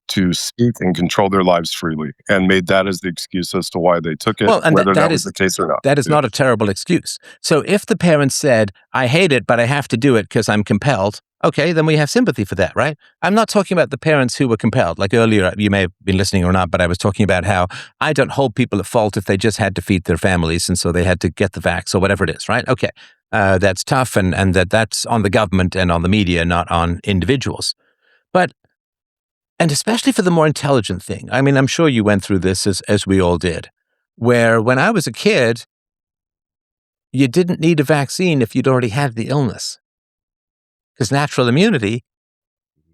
to speak and control their lives freely, and made that as the excuse as to why they took it, Well, and whether that that was is the case or not. that is Yeah. not a terrible excuse. So if the parents said, I hate it, but I have to do it because I'm compelled, okay, then we have sympathy for that, right? I'm not talking about the parents who were compelled. Like earlier, you may have been listening or not, but I was talking about how I don't hold people at fault if they just had to feed their families and so they had to get the vax or whatever it is, right? Okay, that's tough and that's on the government and on the media, not on individuals. But and especially for the more intelligent thing. I mean, I'm sure you went through this as we all did, where when I was a kid, you didn't need a vaccine if you'd already had the illness because natural immunity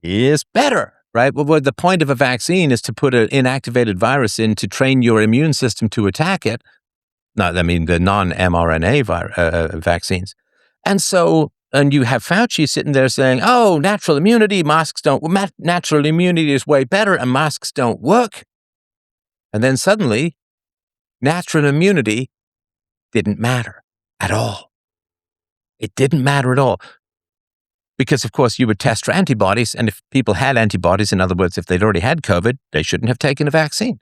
is better, right? Well, the point of a vaccine is to put an inactivated virus in to train your immune system to attack it. Not, I mean, the non-mRNA vaccines. And so, and you have Fauci sitting there saying, oh, natural immunity, masks don't, natural immunity is way better and masks don't work. And then suddenly, natural immunity didn't matter at all. It didn't matter at all. Because, of course, you would test for antibodies. And if people had antibodies, in other words, if they'd already had COVID, they shouldn't have taken a vaccine.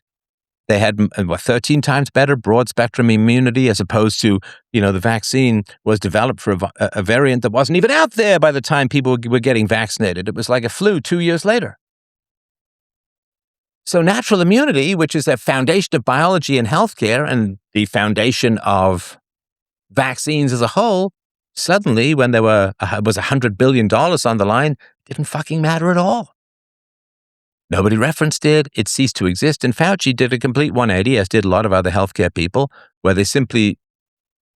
They had 13 times better broad spectrum immunity as opposed to, the vaccine was developed for a variant that wasn't even out there by the time people were getting vaccinated. It was like a flu 2 years later. So natural immunity, which is a foundation of biology and healthcare and the foundation of vaccines as a whole, suddenly when there was $100 billion on the line, didn't fucking matter at all. Nobody referenced it. It ceased to exist. And Fauci did a complete 180, as did a lot of other healthcare people, where they simply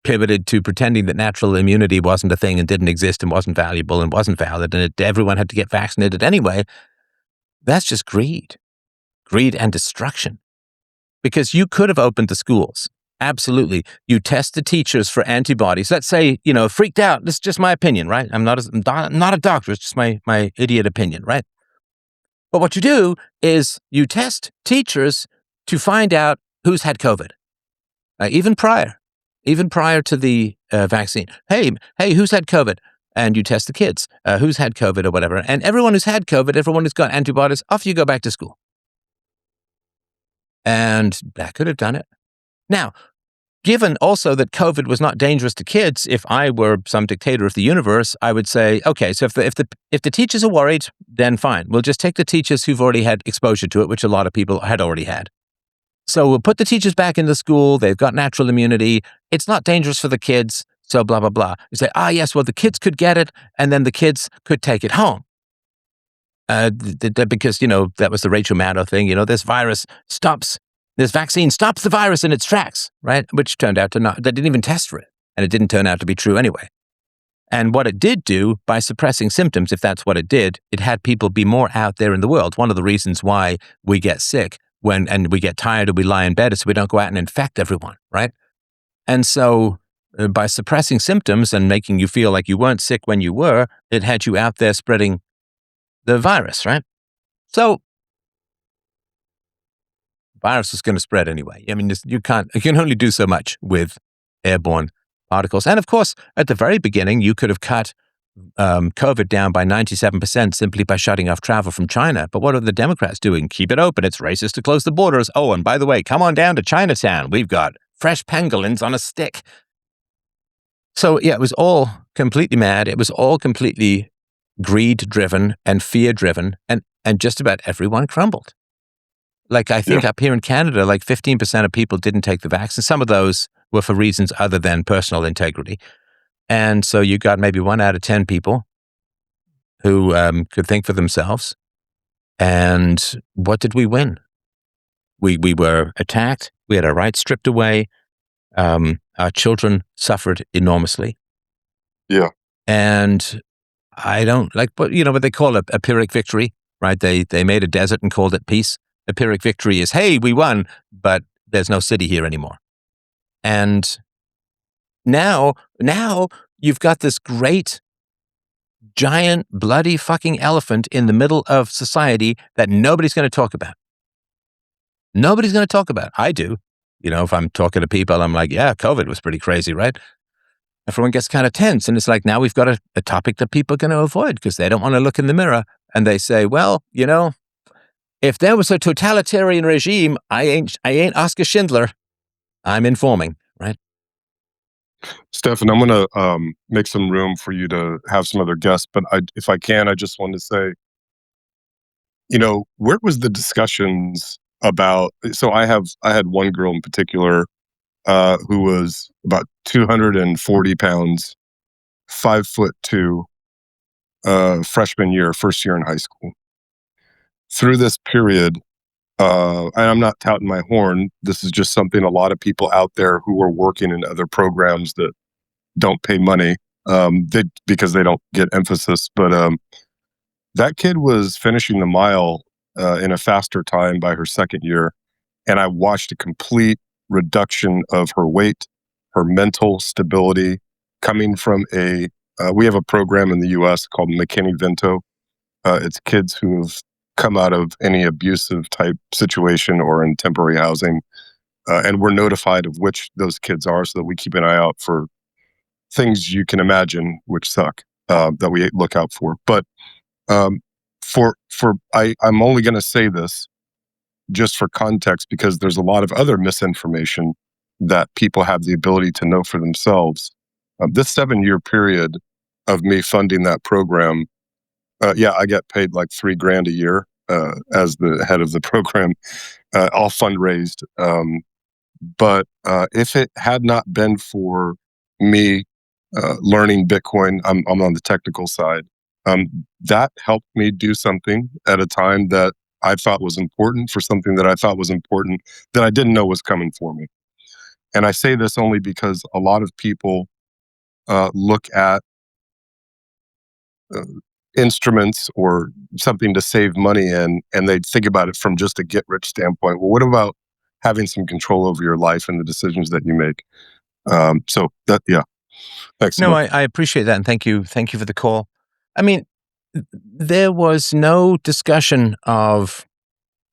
pivoted to pretending that natural immunity wasn't a thing and didn't exist and wasn't valuable and wasn't valid, and everyone had to get vaccinated anyway. That's just greed and destruction. Because you could have opened the schools. Absolutely. You test the teachers for antibodies. Let's say, freaked out. This is just my opinion, right? I'm not a doctor. It's just my idiot opinion, right? But what you do is you test teachers to find out who's had COVID, even prior to the vaccine. Hey, who's had COVID? And you test the kids, who's had COVID or whatever. And everyone who's had COVID, everyone who's got antibodies, off you go back to school. And that could have done it. Now, given also that COVID was not dangerous to kids, if I were some dictator of the universe, I would say, okay, so if the teachers are worried, then fine. We'll just take the teachers who've already had exposure to it, which a lot of people had already had. So we'll put the teachers back in the school. They've got natural immunity. It's not dangerous for the kids. So blah, blah, blah. You say, yes, well, the kids could get it, and then the kids could take it home. Because, that was the Rachel Maddow thing. This vaccine stops the virus in its tracks, right? Which turned out to not, they didn't even test for it. And it didn't turn out to be true anyway. And what it did do by suppressing symptoms, if that's what it did, it had people be more out there in the world. One of the reasons why we get sick and we get tired or we lie in bed is so we don't go out and infect everyone, right? And so by suppressing symptoms and making you feel like you weren't sick when you were, it had you out there spreading the virus, right? So virus is going to spread anyway. I mean, you can only do so much with airborne particles. And of course, at the very beginning, you could have cut COVID down by 97% simply by shutting off travel from China. But what are the Democrats doing? Keep it open. It's racist to close the borders. Oh, and by the way, come on down to Chinatown. We've got fresh pangolins on a stick. So yeah, it was all completely mad. It was all completely greed-driven and fear-driven, and just about everyone crumbled. Like I think up here in Canada, like 15% of people didn't take the vaccine. Some of those were for reasons other than personal integrity. And so you got maybe 1 out of 10 people who could think for themselves. And what did we win? We were attacked. We had our rights stripped away. Our children suffered enormously. Yeah. And I don't like, but what they call a Pyrrhic victory, right? They made a desert and called it peace. A Pyrrhic victory is, hey, we won, but there's no city here anymore. And now you've got this great, giant, bloody fucking elephant in the middle of society that nobody's going to talk about. Nobody's going to talk about. I do. If I'm talking to people, I'm like, yeah, COVID was pretty crazy, right? Everyone gets kind of tense. And it's like, now we've got a topic that people are going to avoid because they don't want to look in the mirror. And they say, well, if there was a totalitarian regime, I ain't Oscar Schindler. I'm informing, right? Stefan, I'm going to make some room for you to have some other guests. But if I can, I just want to say, where was the discussions about? So I had one girl in particular who was about 240 pounds, 5'2", freshman year, first year in high school. Through this period, and I'm not touting my horn, this is just something a lot of people out there who are working in other programs that don't pay money because they don't get emphasis. But that kid was finishing the mile in a faster time by her second year. And I watched a complete reduction of her weight, her mental stability coming from we have a program in the US called McKinney-Vento. It's kids who've come out of any abusive type situation or in temporary housing. And we're notified of which those kids are so that we keep an eye out for things you can imagine which suck that we look out for. But I'm only going to say this just for context because there's a lot of other misinformation that people have the ability to know for themselves. This 7-year period of me funding that program, I get paid like $3,000 a year as the head of the program, all fundraised. But if it had not been for me learning Bitcoin, I'm on the technical side. That helped me do something at a time that I thought was important for something that I thought was important that I didn't know was coming for me. And I say this only because a lot of people look at instruments or something to save money in, and they think about it from just a get-rich standpoint. Well, what about having some control over your life and the decisions that you make? Thanks so No, much. I appreciate that. And thank you for the call. I mean, there was no discussion of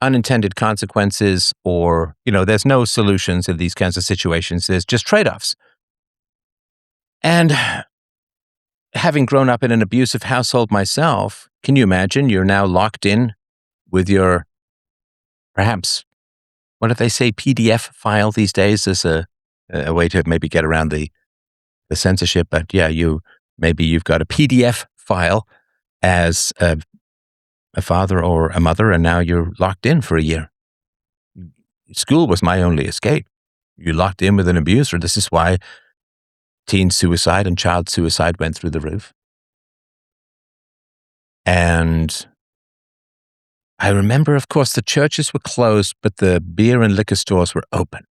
unintended consequences or, there's no solutions in these kinds of situations. There's just trade-offs. And having grown up in an abusive household myself, can you imagine you're now locked in with your, perhaps, what do they say, PDF file these days as a way to maybe get around the censorship. But yeah, you've got a PDF file as a father or a mother, and now you're locked in for a year. School was my only escape. You're locked in with an abuser. This is why teen suicide and child suicide went through the roof. And I remember, of course, the churches were closed, but the beer and liquor stores were open.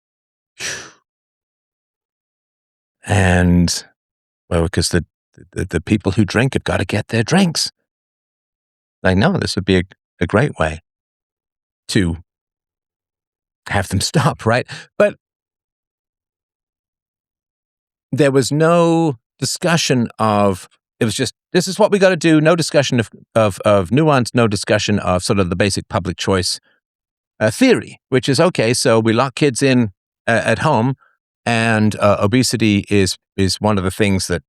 And, well, because the people who drink have got to get their drinks. Like, no, this would be a great way to have them stop, right? But there was no discussion of, it was just, this is what we got to do. No discussion of nuance, no discussion of sort of the basic public choice theory, which is, okay, so we lock kids in at home, and obesity is one of the things that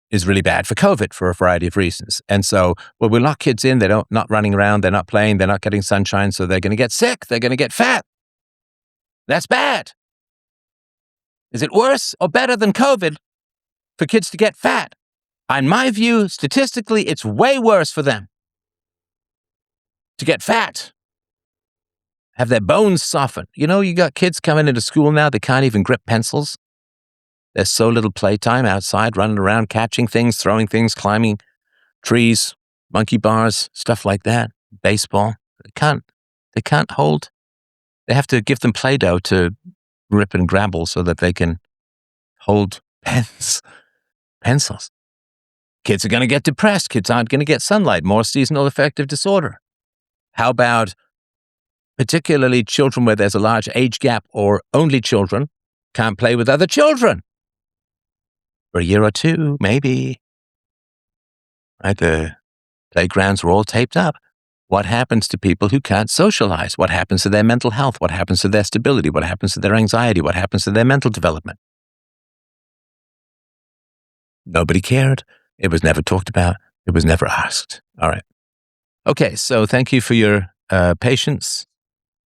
is really bad for COVID for a variety of reasons. And so, well, we lock kids in, they're not running around, they're not playing, they're not getting sunshine, so they're going to get sick, they're going to get fat. That's bad. Is it worse or better than COVID for kids to get fat? In my view, statistically, it's way worse for them to get fat, have their bones soften. You got kids coming into school now, they can't even grip pencils. There's so little playtime outside, running around, catching things, throwing things, climbing trees, monkey bars, stuff like that, baseball. They can't hold. They have to give them Play-Doh to rip and grabble so that they can hold pencils. Kids are going to get depressed. Kids aren't going to get sunlight, more seasonal affective disorder. How about particularly children where there's a large age gap or only children can't play with other children? For a year or two, maybe. Right? The playgrounds are all taped up. What happens to people who can't socialize? What happens to their mental health? What happens to their stability? What happens to their anxiety? What happens to their mental development? Nobody cared. It was never talked about. It was never asked. All right. Okay, so thank you for your patience.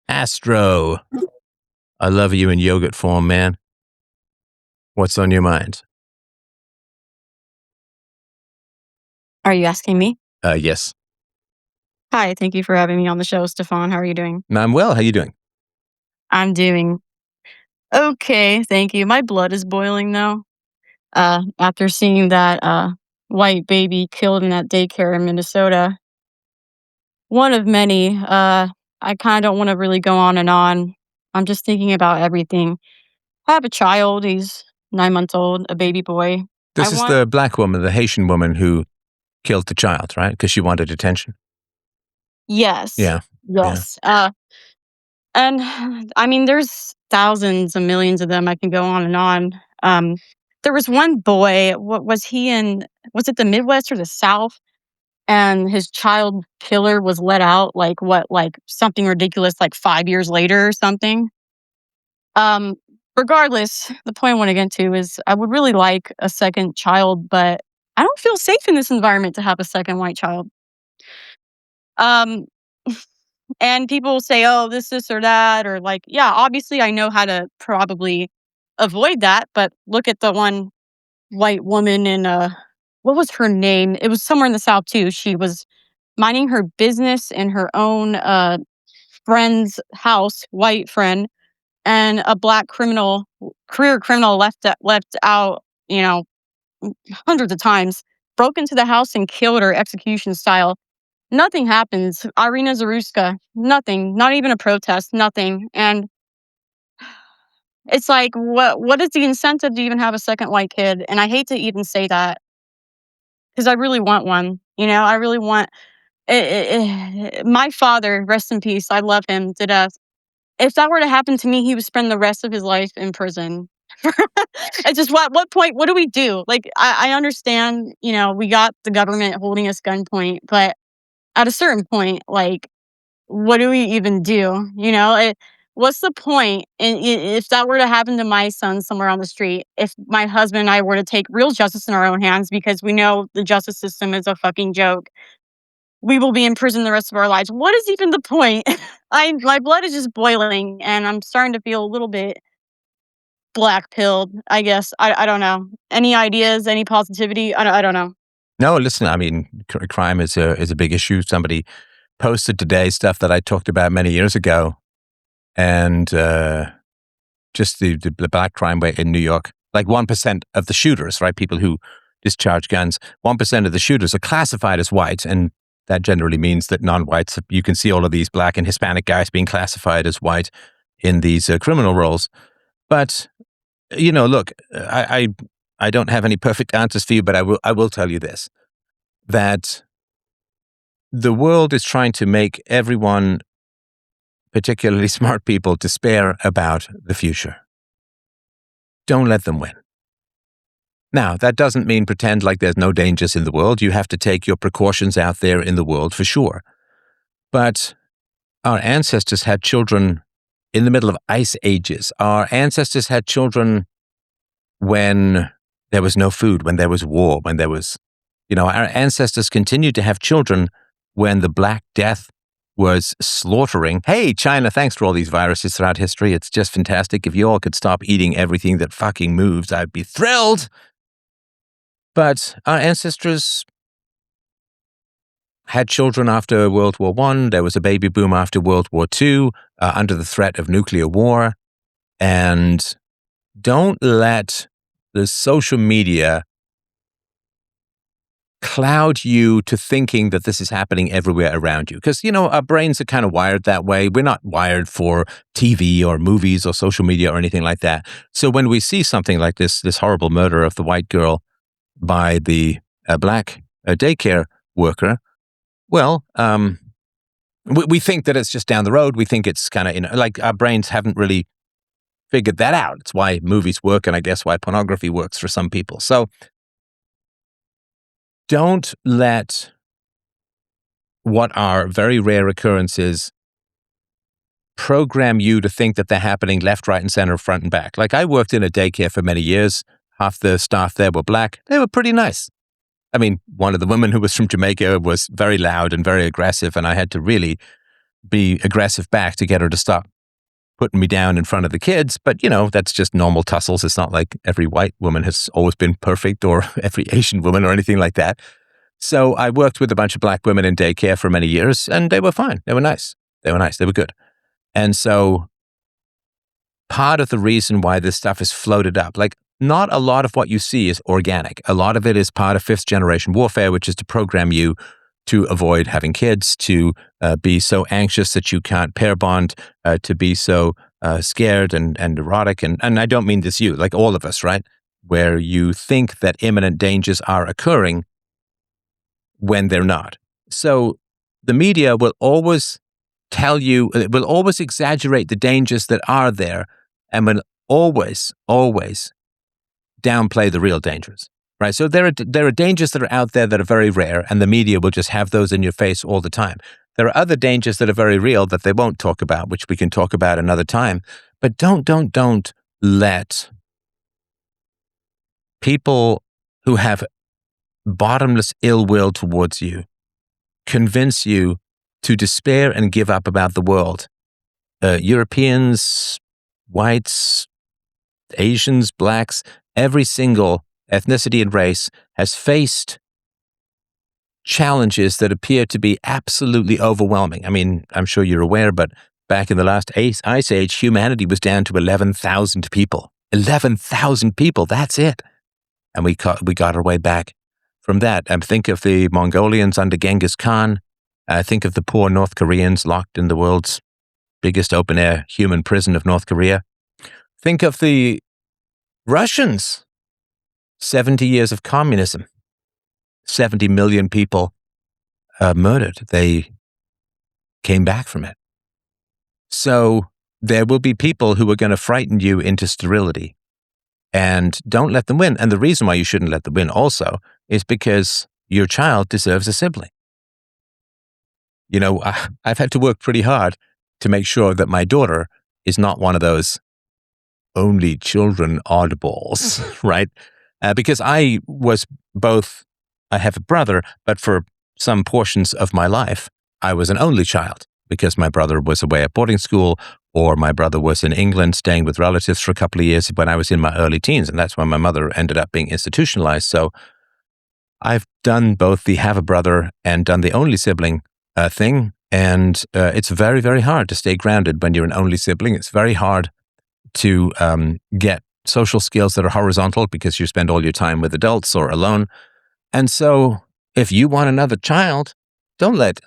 Astro, I love you in yogurt form, man. What's on your mind? Are you asking me? Yes. Hi, thank you for having me on the show, Stefan. How are you doing? I'm well. How you doing? I'm doing okay, thank you. My blood is boiling though. After seeing that white baby killed in that daycare in Minnesota, one of many. I kind of don't want to really go on and on. I'm just thinking about everything. I have a child. He's 9 months old, a baby boy. This is the black woman, the Haitian woman who killed the child, right? Because she wanted attention. Yes. Yeah. Yes. And I mean, there's thousands and millions of them. I can go on and on. There was one boy. What was he in? Was it the Midwest or the South? And his child killer was let out. Like something ridiculous, like 5 years later or something. Um, Regardless, the point I want to get to is I would really like a second child, but I don't feel safe in this environment to have a second white child. Um, And people say, oh, this, or that, or like, yeah, obviously I know how to probably avoid that. But look at the one white woman in, what was her name? It was somewhere in the South too. She was minding her business in her own friend's house, white friend, and a black criminal, career criminal left out, hundreds of times, broke into the house and killed her execution style. Nothing happens. Irina Zaruska, nothing, not even a protest, nothing. And it's like, what is the incentive to even have a second white kid? And I hate to even say that because I really want one. I really want my father, rest in peace. I love him to death. If that were to happen to me, he would spend the rest of his life in prison. It's just what point? What do we do? Like, I understand, we got the government holding us gunpoint, but at a certain point, like, what do we even do? What's the point? And if that were to happen to my son somewhere on the street, if my husband and I were to take real justice in our own hands, because we know the justice system is a fucking joke, we will be in prison the rest of our lives. What is even the point? My blood is just boiling, and I'm starting to feel a little bit black pilled. I guess I don't know. Any ideas? Any positivity? I don't know. No, listen. I mean, crime is a big issue. Somebody posted today stuff that I talked about many years ago, and just the black crime rate in New York, like 1% of the shooters, right? People who discharge guns, 1% of the shooters are classified as white, and that generally means that non-whites. You can see all of these black and Hispanic guys being classified as white in these criminal roles. But look, I don't have any perfect answers for you, but I will tell you this, that the world is trying to make everyone, particularly smart people, despair about the future. Don't let them win. Now, that doesn't mean pretend like there's no dangers in the world. You have to take your precautions out there in the world for sure. But our ancestors had children in the middle of ice ages. Our ancestors had children when there was no food, when there was war, when there was, our ancestors continued to have children when the Black Death was slaughtering. Hey, China, thanks for all these viruses throughout history. It's just fantastic. If you all could stop eating everything that fucking moves, I'd be thrilled. But our ancestors had children after World War I. There was a baby boom after World War II, under the threat of nuclear war. And don't let the social media cloud you to thinking that this is happening everywhere around you. Because, our brains are kind of wired that way. We're not wired for TV or movies or social media or anything like that. So when we see something like this horrible murder of the white girl by the black daycare worker, well, we think that it's just down the road. We think it's kind of, like our brains haven't really figured that out. It's why movies work, and I guess why pornography works for some people. So don't let what are very rare occurrences program you to think that they're happening left, right, and center, front, and back. Like, I worked in a daycare for many years. Half the staff there were black. They were pretty nice. I mean, one of the women who was from Jamaica was very loud and very aggressive, and I had to really be aggressive back to get her to stop putting me down in front of the kids. But, that's just normal tussles. It's not like every white woman has always been perfect, or every Asian woman or anything like that. So I worked with a bunch of black women in daycare for many years, and they were fine. They were nice. They were good. And so part of the reason why this stuff is floated up, like, not a lot of what you see is organic. A lot of it is part of fifth generation warfare, which is to program you to avoid having kids, to be so anxious that you can't pair bond, to be so scared and erotic. And I don't mean this you, like all of us, right? Where you think that imminent dangers are occurring when they're not. So the media will always tell you, it will always exaggerate the dangers that are there, and will always downplay the real dangers. Right. So there are dangers that are out there that are very rare, and the media will just have those in your face all the time. There are other dangers that are very real that they won't talk about, which we can talk about another time. But don't let people who have bottomless ill will towards you convince you to despair and give up about the world. Europeans, whites, Asians, blacks, every single ethnicity and race has faced challenges that appear to be absolutely overwhelming. I mean, I'm sure you're aware, but back in the last ice age, humanity was down to 11,000 people. 11,000 people, that's it. And we got our way back from that. Think of the Mongolians under Genghis Khan. Think of the poor North Koreans locked in the world's biggest open-air human prison of North Korea. Think of the Russians. 70 years of communism, 70 million people murdered. They came back from it. So there will be people who are going to frighten you into sterility, and don't let them win. And the reason why you shouldn't let them win also is because your child deserves a sibling. I've had to work pretty hard to make sure that my daughter is not one of those only children oddballs, right? Because I have a brother, but for some portions of my life, I was an only child because my brother was away at boarding school, or my brother was in England staying with relatives for a couple of years when I was in my early teens. And that's when my mother ended up being institutionalized. So I've done both the have a brother and done the only sibling thing. And it's very, very hard to stay grounded when you're an only sibling. It's very hard to get social skills that are horizontal because you spend all your time with adults or alone. And so if you want another child, don't let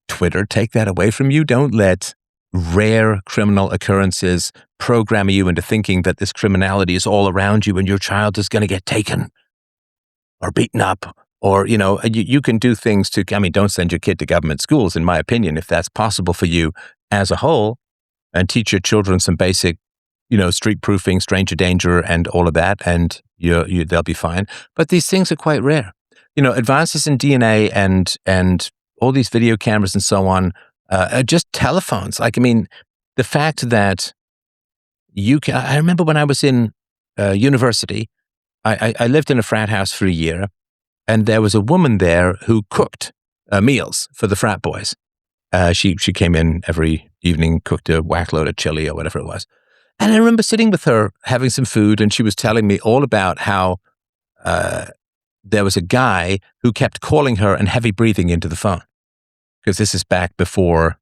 Twitter take that away from you. Don't let rare criminal occurrences program you into thinking that this criminality is all around you and your child is going to get taken or beaten up. Or, you can do things don't send your kid to government schools, in my opinion, if that's possible for you as a whole, and teach your children some basic street proofing, stranger danger, and all of that, and they'll be fine. But these things are quite rare. Advances in DNA and all these video cameras and so on, just telephones. The fact that I remember when I was in university, I lived in a frat house for a year, and there was a woman there who cooked meals for the frat boys. She came in every evening, cooked a whack load of chili or whatever it was. And I remember sitting with her, having some food, and she was telling me all about how there was a guy who kept calling her and heavy breathing into the phone. Because this is back before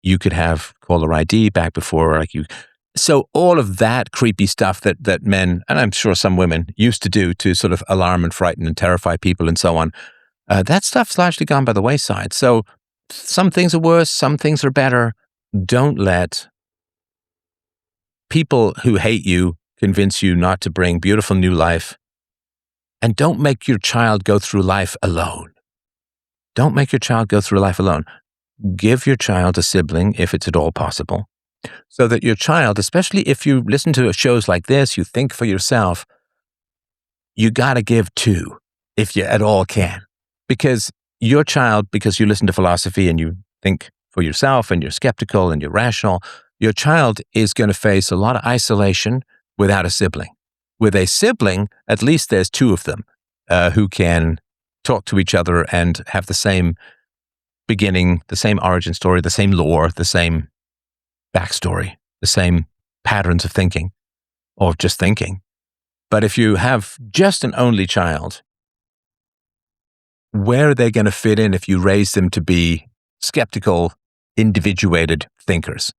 you could have caller ID, back before you So all of that creepy stuff that men, and I'm sure some women, used to do to sort of alarm and frighten and terrify people and so on, that stuff's largely gone by the wayside. So some things are worse, some things are better. Don't let people who hate you convince you not to bring beautiful new life. And don't make your child go through life alone. Don't make your child go through life alone. Give your child a sibling if it's at all possible, so that your child, especially if you listen to shows like this, you think for yourself, you got to give two if you at all can. Because your child, because you listen to philosophy and you think for yourself and you're skeptical and you're rational, your child is going to face a lot of isolation without a sibling. With a sibling, at least there's two of them who can talk to each other and have the same beginning, the same origin story, the same lore, the same backstory, the same patterns of thinking or just thinking. But if you have just an only child, where are they going to fit in if you raise them to be skeptical, individuated thinkers?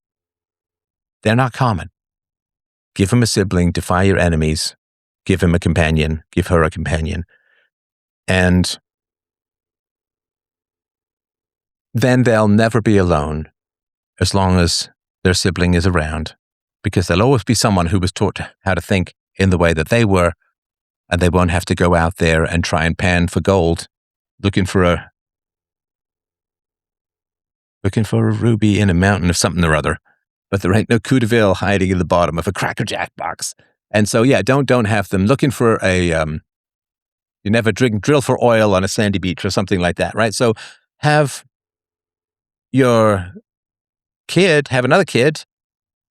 They're not common. Give him a sibling, defy your enemies, give him a companion, give her a companion. And then they'll never be alone as long as their sibling is around, because there'll always be someone who was taught how to think in the way that they were, and they won't have to go out there and try and pan for gold, looking for a ruby in a mountain of something or other. But there ain't no coup de ville hiding in the bottom of a Cracker Jack box. And so, yeah, don't have them looking for a, you never drill for oil on a sandy beach or something like that, right? So have your kid have another kid,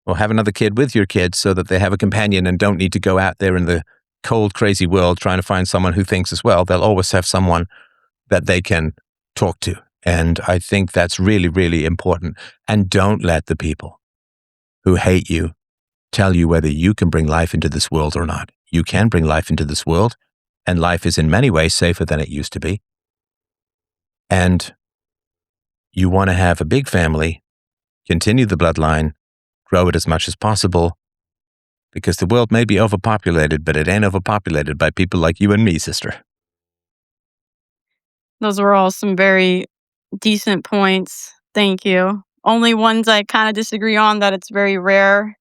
or have another kid with your kid, so that they have a companion and don't need to go out there in the cold, crazy world trying to find someone who thinks as well. They'll always have someone that they can talk to. And I think that's really, really important. And don't let the people who hate you tell you whether you can bring life into this world or not. You can bring life into this world, and life is in many ways safer than it used to be. And you want to have a big family, continue the bloodline, grow it as much as possible, because the world may be overpopulated, but it ain't overpopulated by people like you and me, sister. Those were all some very decent points. Thank you. Only ones I kind of disagree on, that it's very rare.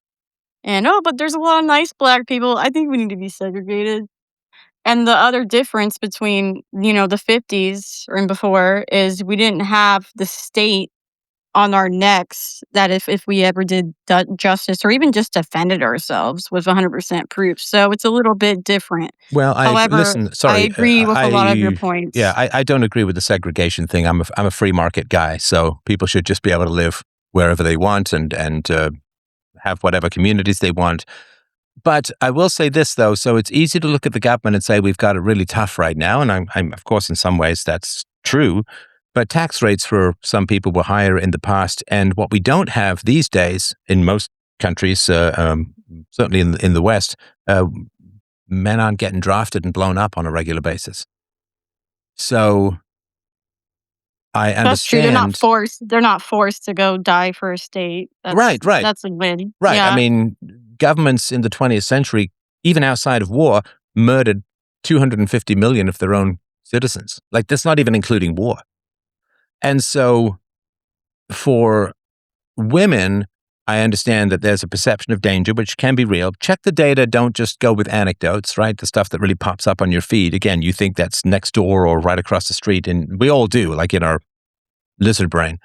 And but there's a lot of nice black people. I think we need to be segregated. And the other difference between, the 50s and before is we didn't have the state on our necks, that if we ever did justice or even just defended ourselves with 100% proof. So it's a little bit different. Well, However, I agree with a lot of your points. Yeah, I don't agree with the segregation thing. I'm a free market guy, so people should just be able to live wherever they want and have whatever communities they want. But I will say this, though. So it's easy to look at the government and say we've got it really tough right now. And I'm of course, in some ways that's true. But tax rates for some people were higher in the past. And what we don't have these days in most countries, certainly in the West, men aren't getting drafted and blown up on a regular basis. So I understand. That's true. They're not forced to go die for a state. Right. That's a win. Right. Yeah. I mean, governments in the 20th century, even outside of war, murdered 250 million of their own citizens. Like, that's not even including war. And so for women, I understand that there's a perception of danger, which can be real. Check the data. Don't just go with anecdotes, right? The stuff that really pops up on your feed. Again, you think that's next door or right across the street. And we all do, like in our lizard brain.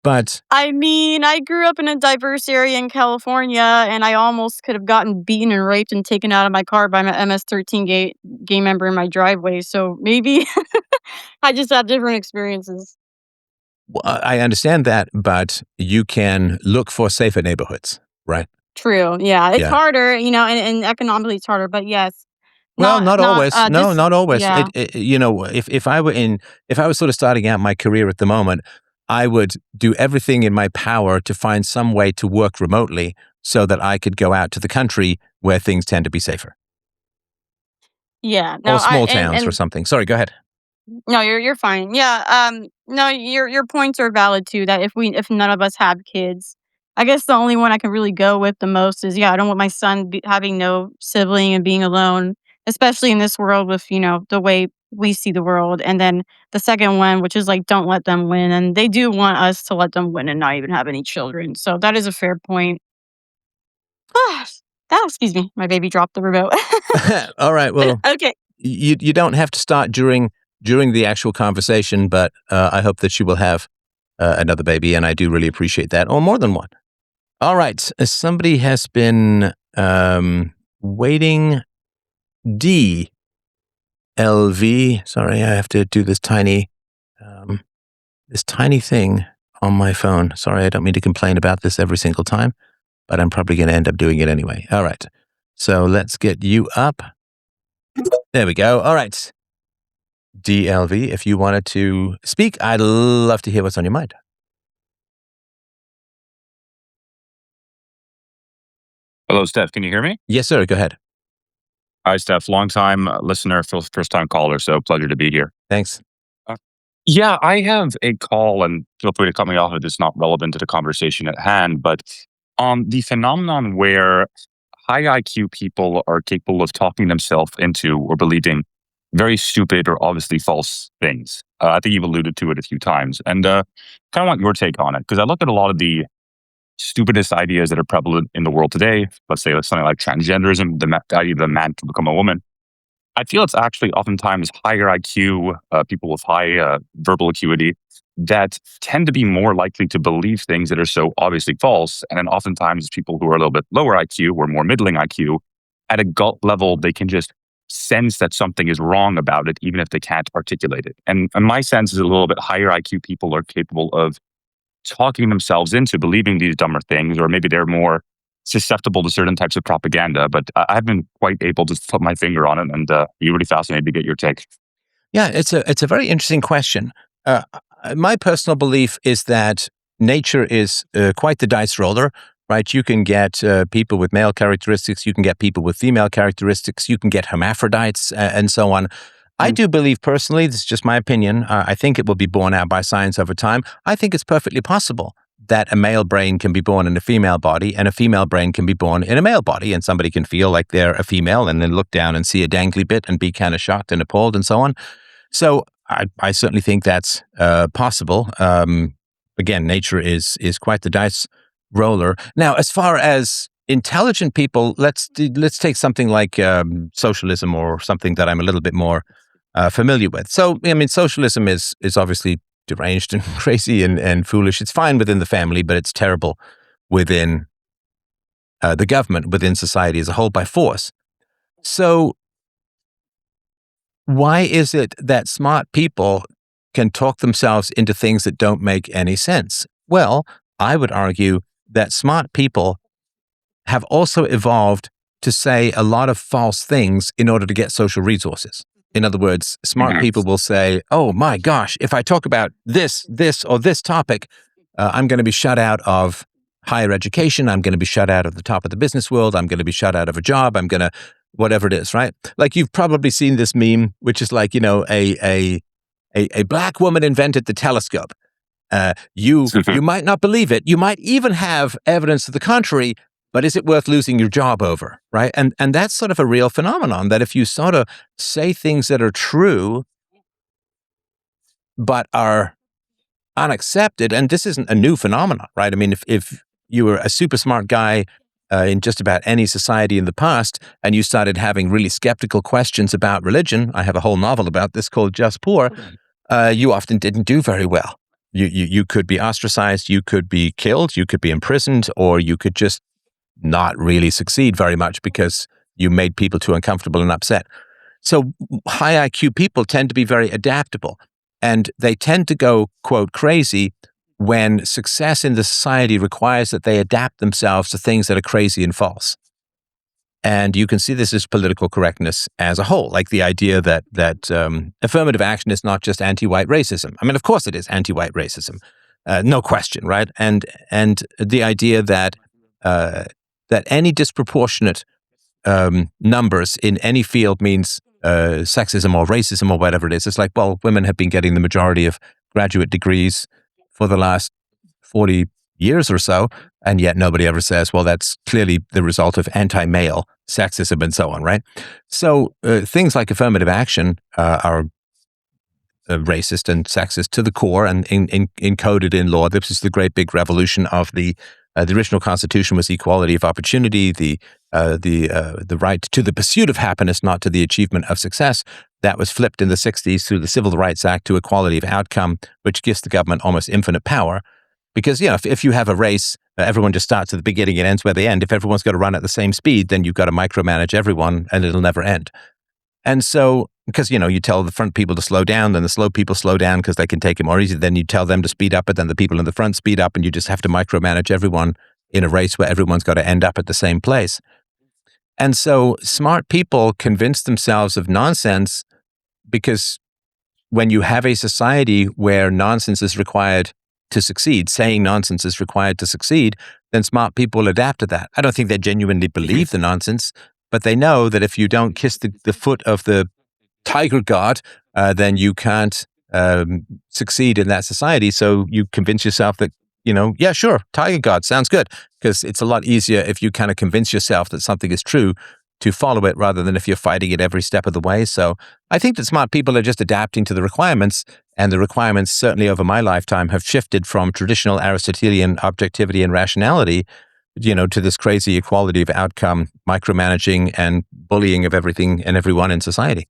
But I mean, I grew up in a diverse area in California, and I almost could have gotten beaten and raped and taken out of my car by my MS-13 gay member in my driveway. So maybe I just have different experiences. I understand that, but you can look for safer neighborhoods, right? True. Yeah. It's Yeah. harder, and economically it's harder, but yes. Well, not always. No, This, not always. yeah. If I was sort of starting out my career at the moment, I would do everything in my power to find some way to work remotely so that I could go out to the country where things tend to be safer, Yeah. No, or small towns or something. Sorry, go ahead. no, you're fine. Yeah. No, your points are valid too. That if none of us have kids, I guess the only one I can really go with the most is, yeah, I don't want my son having no sibling and being alone, especially in this world with, the way we see the world. And then the second one, which is like, don't let them win. And they do want us to let them win and not even have any children. So that is a fair point. Excuse me, my baby dropped the remote. All right. Well, Okay. you don't have to start during the actual conversation, but I hope that you will have another baby, and I do really appreciate that, or more than one. All right. Somebody has been waiting. DLV. Sorry, I have to do this tiny thing on my phone. Sorry, I don't mean to complain about this every single time, but I'm probably going to end up doing it anyway. All right. So let's get you up. There we go. All right. DLV, if you wanted to speak, I'd love to hear what's on your mind. Hello, Steph. Can you hear me? Yes, sir. Go ahead. Hi, Steph. Long-time listener, first-time caller, so pleasure to be here. Thanks. Yeah, I have a call, and feel free to cut me off if it's not relevant to the conversation at hand, but the phenomenon where high IQ people are capable of talking themselves into or believing very stupid or obviously false things. I think you've alluded to it a few times, and kind of want your take on it, because I look at a lot of the stupidest ideas that are prevalent in the world today. Let's say something like transgenderism, the idea that a man can become a woman. I feel it's actually oftentimes higher IQ, people with high verbal acuity, that tend to be more likely to believe things that are so obviously false. And then oftentimes people who are a little bit lower IQ or more middling IQ, at a gut level, they can just sense that something is wrong about it, even if they can't articulate it. And my sense is a little bit higher IQ people are capable of talking themselves into believing these dumber things, or maybe they're more susceptible to certain types of propaganda. But I haven't been quite able to put my finger on it, and you're really fascinated to get your take. Yeah, it's a very interesting question. My personal belief is that nature is quite the dice roller, right? You can get people with male characteristics, you can get people with female characteristics, you can get hermaphrodites, and so on. I do believe personally, this is just my opinion, I think it will be borne out by science over time. I think it's perfectly possible that a male brain can be born in a female body and a female brain can be born in a male body, and somebody can feel like they're a female and then look down and see a dangly bit and be kind of shocked and appalled and so on. So I certainly think that's possible. Again, nature is quite the dice roller. Now, as far as intelligent people, let's take something like socialism, or something that I'm a little bit more familiar with. So, I mean, socialism is obviously deranged and crazy and foolish. It's fine within the family, but it's terrible within the government, within society as a whole, by force. So why is it that smart people can talk themselves into things that don't make any sense? Well, I would argue that smart people have also evolved to say a lot of false things in order to get social resources. In other words, smart people will say, oh my gosh, if I talk about this, or this topic, I'm going to be shut out of higher education. I'm going to be shut out of the top of the business world. I'm going to be shut out of a job. I'm going to, whatever it is, right? Like, you've probably seen this meme, which is like, a black woman invented the telescope. You might not believe it. You might even have evidence to the contrary, but is it worth losing your job over, right? And that's sort of a real phenomenon, that if you sort of say things that are true, but are unaccepted, and this isn't a new phenomenon, right? I mean, if you were a super smart guy in just about any society in the past, and you started having really skeptical questions about religion, I have a whole novel about this called Just Poor, you often didn't do very well. You could be ostracized, you could be killed, you could be imprisoned, or you could just not really succeed very much because you made people too uncomfortable and upset. So high IQ people tend to be very adaptable, and they tend to go, quote, crazy when success in the society requires that they adapt themselves to things that are crazy and false. And you can see this as political correctness as a whole, like the idea that affirmative action is not just anti-white racism. I mean, of course it is anti-white racism, no question, right? And the idea that any disproportionate numbers in any field means sexism or racism or whatever it is. It's like, well, women have been getting the majority of graduate degrees for the last 40 years or so, And yet nobody ever says, well, that's clearly the result of anti-male sexism and so on, right? So things like affirmative action are racist and sexist to the core and encoded in law. This is the great big revolution of the original Constitution was equality of opportunity, the right to the pursuit of happiness, not to the achievement of success. That was flipped in the 60s through the Civil Rights Act to equality of outcome, which gives the government almost infinite power. Because, if you have a race, everyone just starts at the beginning and ends where they end. If everyone's got to run at the same speed, then you've got to micromanage everyone and it'll never end. And so, because, you tell the front people to slow down, then the slow people slow down because they can take it more easy. Then you tell them to speed up, but then the people in the front speed up and you just have to micromanage everyone in a race where everyone's got to end up at the same place. And so smart people convince themselves of nonsense because when you have a society where nonsense is required to succeed, saying nonsense is required to succeed, then smart people will adapt to that. I don't think they genuinely believe the nonsense, but they know that if you don't kiss the foot of the tiger god, then you can't succeed in that society. So you convince yourself that, yeah, sure, tiger god sounds good, because it's a lot easier if you kind of convince yourself that something is true to follow it rather than if you're fighting it every step of the way. So I think that smart people are just adapting to the requirements, and the requirements certainly over my lifetime have shifted from traditional Aristotelian objectivity and rationality, to this crazy equality of outcome, micromanaging and bullying of everything and everyone in society.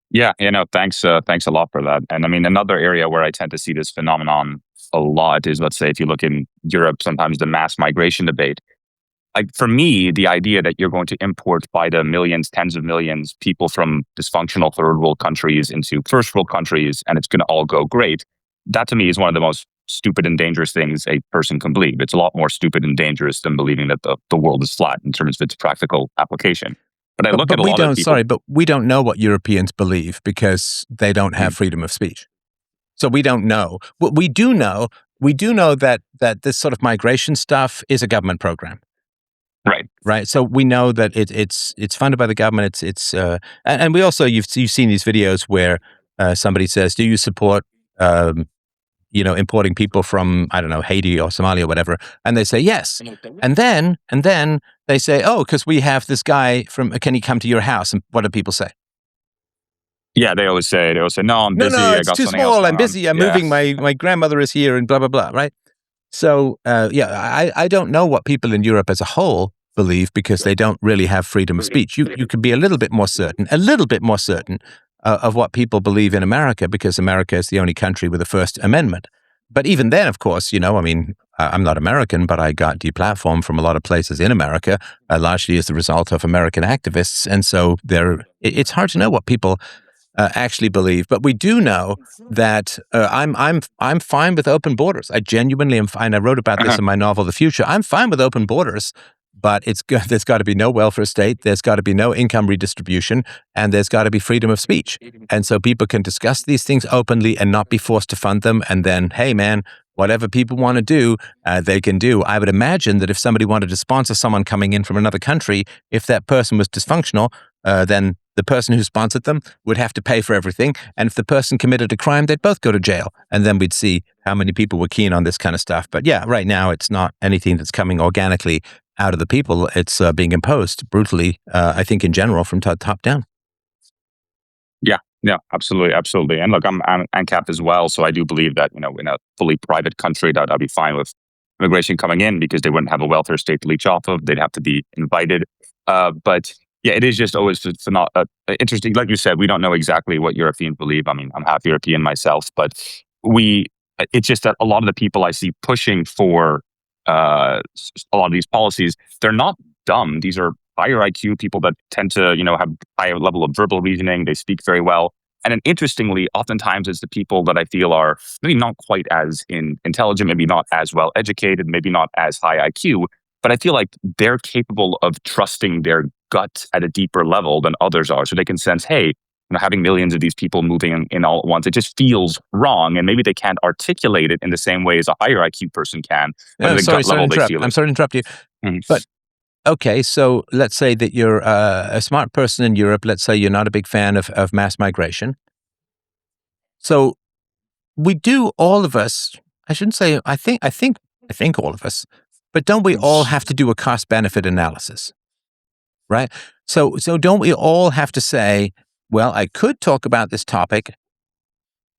Yeah, thanks a lot for that. And I mean, another area where I tend to see this phenomenon a lot is, let's say, if you look in Europe, sometimes the mass migration debate. Like, for me, the idea that you're going to import by the millions, tens of millions, people from dysfunctional third world countries into first world countries, and it's going to all go great, that to me is one of the most stupid and dangerous things a person can believe. It's a lot more stupid and dangerous than believing that the world is flat in terms of its practical application. But I look at a lot of people. But we don't know what Europeans believe because they don't have freedom of speech. So we don't know. What we do know that this sort of migration stuff is a government program. Right. So we know that it's funded by the government. And we also you've seen these videos where somebody says, "Do you support importing people from, I don't know, Haiti or Somalia or whatever?" And they say yes. And then they say, "Oh, because we have this guy from. Can he come to your house?" And what do people say? Yeah, they always say, "No, I'm busy. No, I it's got too something small. else I'm busy. I'm moving. My grandmother is here, and blah blah blah." Right. So I don't know what people in Europe as a whole believe because they don't really have freedom of speech. You could be a little bit more certain of what people believe in America, because America is the only country with a First Amendment. But even then, of course, I'm not American, but I got deplatformed from a lot of places in America, largely as the result of American activists. And so it's hard to know what people actually believe. But we do know that I'm fine with open borders. I genuinely am fine. I wrote about this in my novel, The Future. I'm fine with open borders, but there's got to be no welfare state. There's got to be no income redistribution, and there's got to be freedom of speech. And so people can discuss these things openly and not be forced to fund them. And then, hey, man, whatever people want to do, they can do. I would imagine that if somebody wanted to sponsor someone coming in from another country, if that person was dysfunctional, then the person who sponsored them would have to pay for everything. And if the person committed a crime, they'd both go to jail. And then we'd see how many people were keen on this kind of stuff. But yeah, right now, it's not anything that's coming organically out of the people. It's being imposed brutally, I think, in general, from top down. Yeah, absolutely. And look, I'm ANCAP as well, so I do believe that in a fully private country, that I'd be fine with immigration coming in because they wouldn't have a welfare state to leech off of. They'd have to be invited. But yeah, it is just always not interesting. Like you said, we don't know exactly what Europeans believe. I mean, I'm half European myself, but it's just that a lot of the people I see pushing for a lot of these policies, they're not dumb. These are higher IQ people that tend to, have higher level of verbal reasoning. They speak very well. And then interestingly, oftentimes it's the people that I feel are maybe not quite as intelligent, maybe not as well educated, maybe not as high IQ, but I feel like they're capable of trusting their gut at a deeper level than others are. So they can sense, hey, having millions of these people moving in all at once, it just feels wrong. And maybe they can't articulate it in the same way as a higher IQ person can. But at the gut level, they feel it. I'm sorry to interrupt you. But okay, so let's say that you're a smart person in Europe. Let's say you're not a big fan of mass migration. So we do, all of us, I shouldn't say, I think I think all of us. But don't we all have to do a cost-benefit analysis, right? So don't we all have to say, well, I could talk about this topic.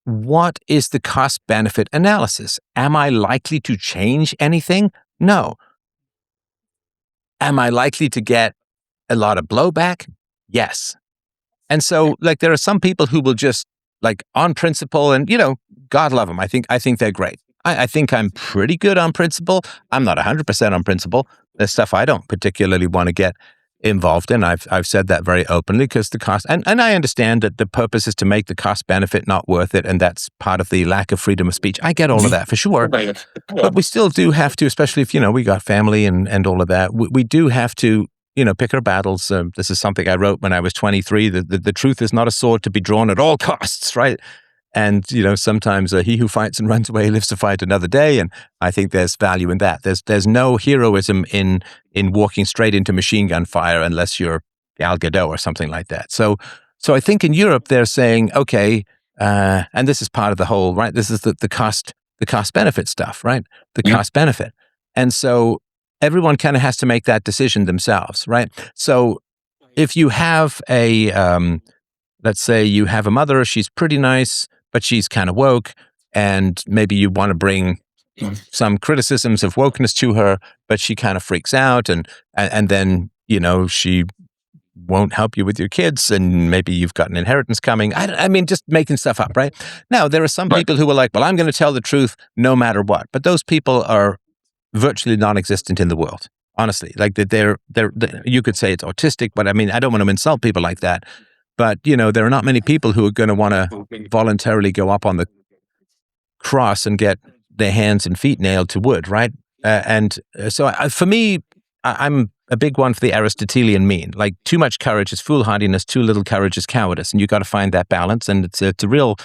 What is the cost-benefit analysis? Am I likely to change anything? No. Am I likely to get a lot of blowback? Yes. And so, like, there are some people who will just, like, on principle, and, God love them. I think they're great. I think I'm pretty good on principle. I'm not 100% on principle. There's stuff I don't particularly want to get involved in. I've said that very openly, because the cost, and I understand that the purpose is to make the cost benefit not worth it, and that's part of the lack of freedom of speech. I get all of that for sure. But we still do have to, especially if, we got family and all of that, we do have to, pick our battles. This is something I wrote when I was 23. The truth is not a sword to be drawn at all costs, right? And, sometimes he who fights and runs away lives to fight another day. And I think there's value in that. There's no heroism in walking straight into machine gun fire unless you're Gal Gadot or something like that. So I think in Europe, they're saying, okay, and this is part of the whole, right? This is the cost benefit stuff, right? The cost benefit. And so everyone kind of has to make that decision themselves, right? So if you have let's say you have a mother, she's pretty nice, but she's kind of woke, and maybe you want to bring some criticisms of wokeness to her, but she kind of freaks out, and then, she won't help you with your kids, and maybe you've got an inheritance coming. I mean, just making stuff up, right? Now, there are some people who are like, well, I'm going to tell the truth no matter what. But those people are virtually non-existent in the world, honestly. Like, they're you could say it's autistic, but I mean, I don't want to insult people like that. But, there are not many people who are going to want to voluntarily go up on the cross and get their hands and feet nailed to wood, right? So for me, I'm a big one for the Aristotelian mean. Like, too much courage is foolhardiness, too little courage is cowardice. And you got to find that balance. And it's a real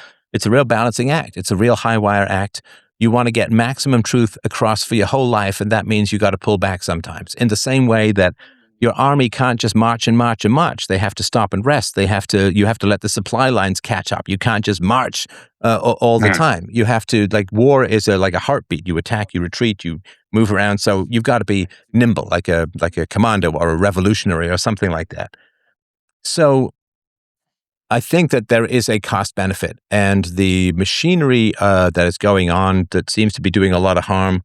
balancing act. It's a real high wire act. You want to get maximum truth across for your whole life, and that means you got to pull back sometimes. In the same way that your army can't just march and march and march. They have to stop and rest. You have to let the supply lines catch up. You can't just march all the time. You have to, like, war is like a heartbeat. You attack, you retreat, you move around. So you've got to be nimble, like a commando or a revolutionary or something like that. So I think that there is a cost benefit, and the machinery that is going on that seems to be doing a lot of harm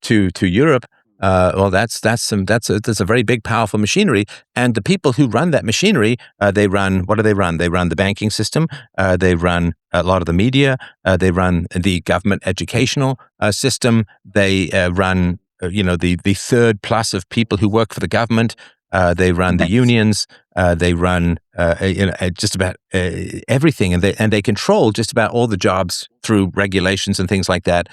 to Europe. Well, that's a very big, powerful machinery, and the people who run that machinery, what do they run? They run the banking system. They run a lot of the media. They run the government educational system. They run, the third plus of people who work for the government. They run the unions. They run, just about everything, and they control just about all the jobs through regulations and things like that.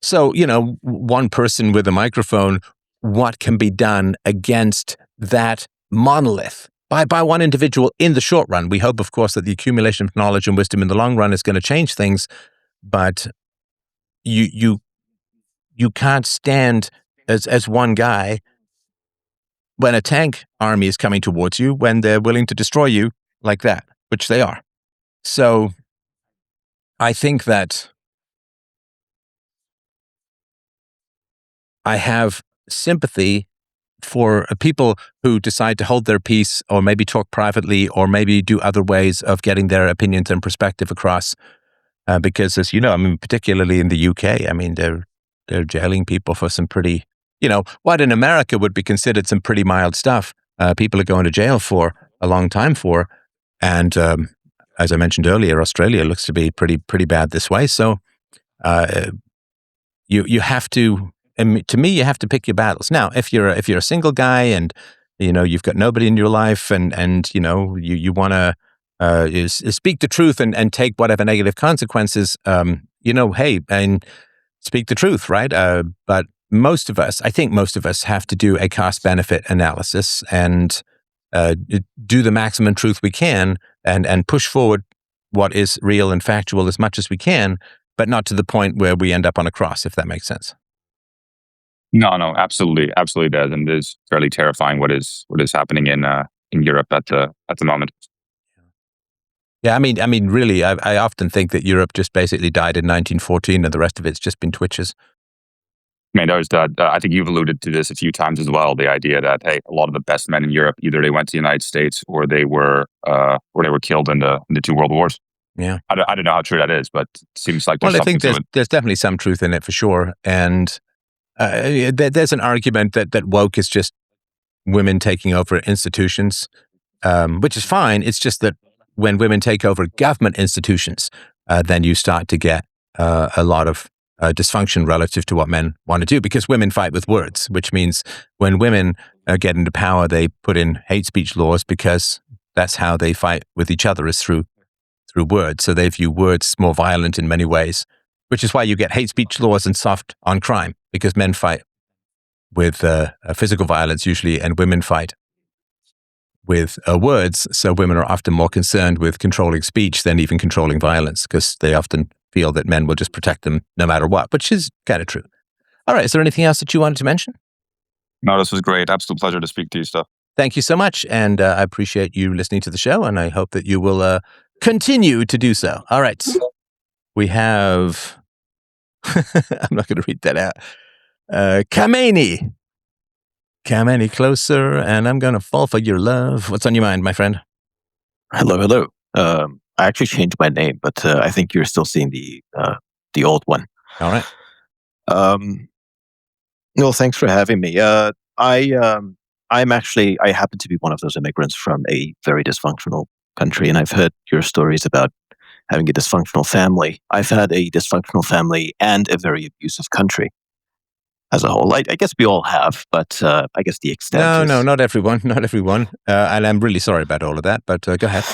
So, one person with a microphone, what can be done against that monolith by one individual in the short run? We hope, of course, that the accumulation of knowledge and wisdom in the long run is going to change things, but you can't stand as one guy when a tank army is coming towards you, when they're willing to destroy you like that, which they are. So I think that I have sympathy for people who decide to hold their peace, or maybe talk privately, or maybe do other ways of getting their opinions and perspective across. Because, as you know, I mean, particularly in the UK, I mean, they're jailing people for some pretty, what in America would be considered some pretty mild stuff. People are going to jail for a long time for, and as I mentioned earlier, Australia looks to be pretty bad this way. So you have to. And to me, you have to pick your battles. Now, if you're a single guy and you've got nobody in your life, and you want to speak the truth and take whatever negative consequences, hey, and speak the truth, right? But I think most of us have to do a cost benefit analysis and do the maximum truth we can, and push forward what is real and factual as much as we can, but not to the point where we end up on a cross, if that makes sense. No, absolutely does, and it is fairly terrifying what is happening in Europe at the moment. Yeah, I mean, really, I often think that Europe just basically died in 1914, and the rest of it's just been twitches. mean, there's that. I think you've alluded to this a few times as well. The idea that, hey, a lot of the best men in Europe, either they went to the United States or they were killed in the two world wars. Yeah. I don't know how true that is, but it seems like Well, I think something to it. there's definitely some truth in it for sure. And there's an argument that woke is just women taking over institutions, which is fine. It's just that when women take over government institutions, then you start to get a lot of dysfunction relative to what men want to do, because women fight with words, which means when women get into power, they put in hate speech laws because that's how they fight with each other, is through words. So they view words more violent in many ways, which is why you get hate speech laws and soft on crime, because men fight with physical violence usually, and women fight with words. So women are often more concerned with controlling speech than even controlling violence, because they often feel that men will just protect them no matter what, which is kind of true. All right. Is there anything else that you wanted to mention? No, this was great. Absolute pleasure to speak to you, Steph. Thank you so much. And I appreciate you listening to the show, and I hope that you will continue to do so. All right. We have, I'm not going to read that out. Kameni, closer, and I'm going to fall for your love. What's on your mind, my friend? Hello. I actually changed my name, but I think you're still seeing the old one. All right. Well, thanks for having me. I happen to be one of those immigrants from a very dysfunctional country, and I've heard your stories about having a dysfunctional family. I've had a dysfunctional family and a very abusive country as a whole. I guess we all have, but I guess the extent No, not everyone. And I'm really sorry about all of that, but go ahead.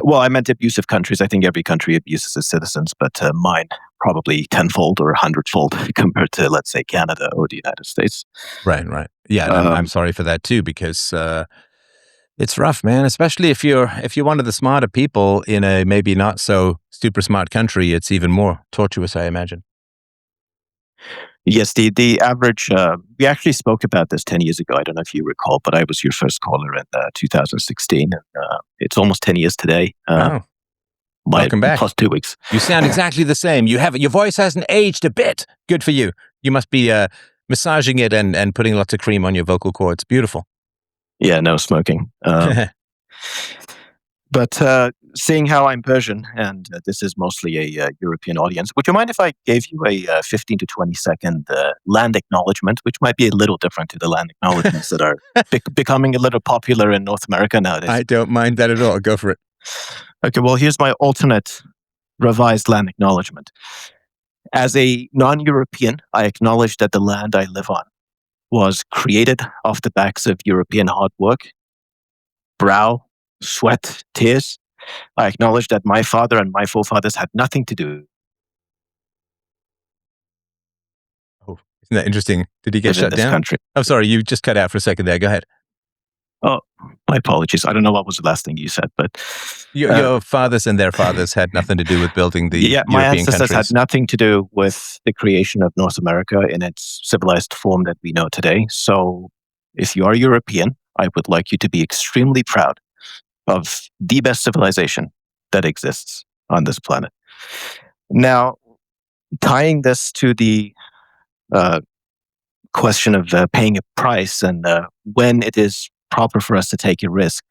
Well, I meant abusive countries. I think every country abuses its citizens, but mine probably tenfold or 100-fold compared to, let's say, Canada or the United States. Right. Yeah, and I'm sorry for that too, because it's rough, man. Especially if you're one of the smarter people in a maybe not so super smart country, it's even more tortuous, I imagine. Yes, the average. We actually spoke about this 10 years ago. I don't know if you recall, but I was your first caller in 2016. And, it's almost 10 years today. Welcome back. Plus 2 weeks. You sound exactly the same. Your voice hasn't aged a bit. Good for you. You must be massaging it and putting lots of cream on your vocal cords. Beautiful. Yeah, no smoking. But seeing how I'm Persian, and this is mostly a European audience, would you mind if I gave you a 15 to 20 second land acknowledgement, which might be a little different to the land acknowledgements that are becoming a little popular in North America nowadays? I don't mind that at all. Go for it. Okay, well, here's my alternate revised land acknowledgement. As a non-European, I acknowledge that the land I live on was created off the backs of European hard work, brow, sweat, tears. I acknowledge that my father and my forefathers had nothing to do. Oh, isn't that interesting? Did he get shut down? Country. Oh, sorry, you just cut out for a second there. Go ahead. Oh, my apologies. I don't know what was the last thing you said, but your fathers and their fathers had nothing to do with building the European my ancestors countries. had nothing to do with the creation of North America in its civilized form that we know today. So, if you are European, I would like you to be extremely proud of the best civilization that exists on this planet. Now, tying this to the question of paying a price and when it is proper for us to take a risk,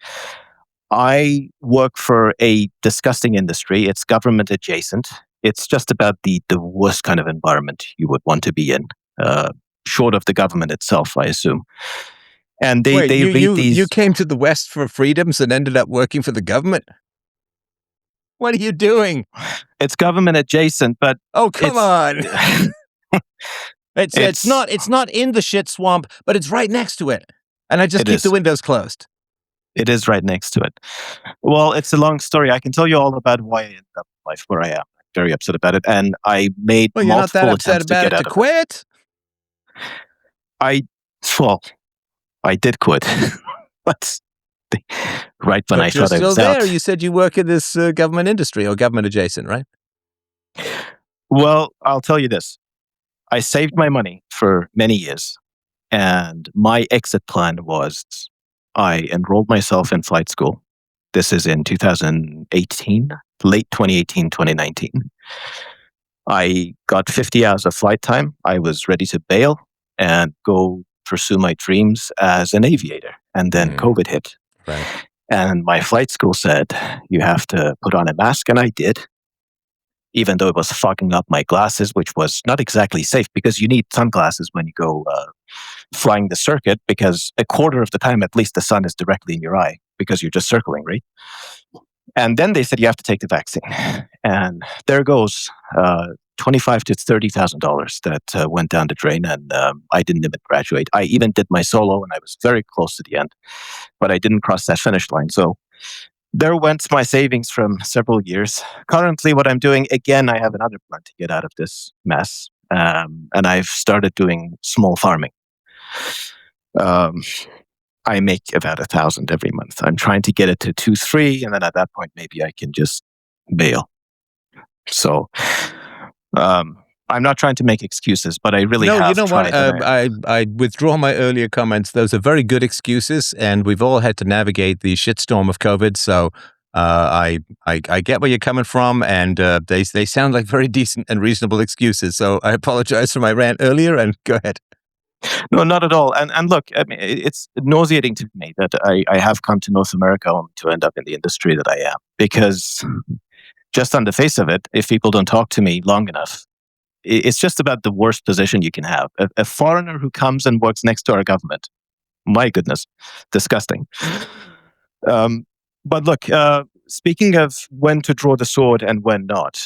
I work for a disgusting industry. It's government adjacent. It's just about the worst kind of environment you would want to be in, short of the government itself, I assume. And you came to the West for freedoms and ended up working for the government? What are you doing? It's government adjacent, but oh, come on. It's not in the shit swamp, but it's right next to it. And I just keep the windows closed. It is right next to it. Well, it's a long story. I can tell you all about why I ended up in life where I am. I'm very upset about it, and I made multiple attempts to get out of it. To quit? I did quit. But right when I thought I was there, out. You said you work in this government industry or government adjacent, right? Well, I'll tell you this. I saved my money for many years, and my exit plan was I enrolled myself in flight school. This is in 2018, late 2018, 2019. I got 50 hours of flight time. I was ready to bail and go pursue my dreams as an aviator. And then COVID hit. Right. And my flight school said, you have to put on a mask. And I did, even though it was fogging up my glasses, which was not exactly safe because you need sunglasses when you go flying the circuit, because a quarter of the time, at least, the sun is directly in your eye because you're just circling, right? And then they said you have to take the vaccine, and there goes $25,000 to $30,000 that went down the drain, and I didn't even graduate. I even did my solo, and I was very close to the end, but I didn't cross that finish line. So there went my savings from several years. Currently, what I'm doing, again, I have another plan to get out of this mess, and I've started doing small farming. I make about 1,000 every month. I'm trying to get it to 2, 3, and then at that point, maybe I can just bail. So I'm not trying to make excuses, but I really have you know tried. what? I withdraw my earlier comments. Those are very good excuses, and we've all had to navigate the shitstorm of COVID. So I get where you're coming from, and they sound like very decent and reasonable excuses. So I apologize for my rant earlier, and go ahead. No, not at all. And look, I mean, it's nauseating to me that I have come to North America to end up in the industry that I am. Because just on the face of it, if people don't talk to me long enough, it's just about the worst position you can have. A foreigner who comes and works next to our government. My goodness, disgusting. But look, speaking of when to draw the sword and when not,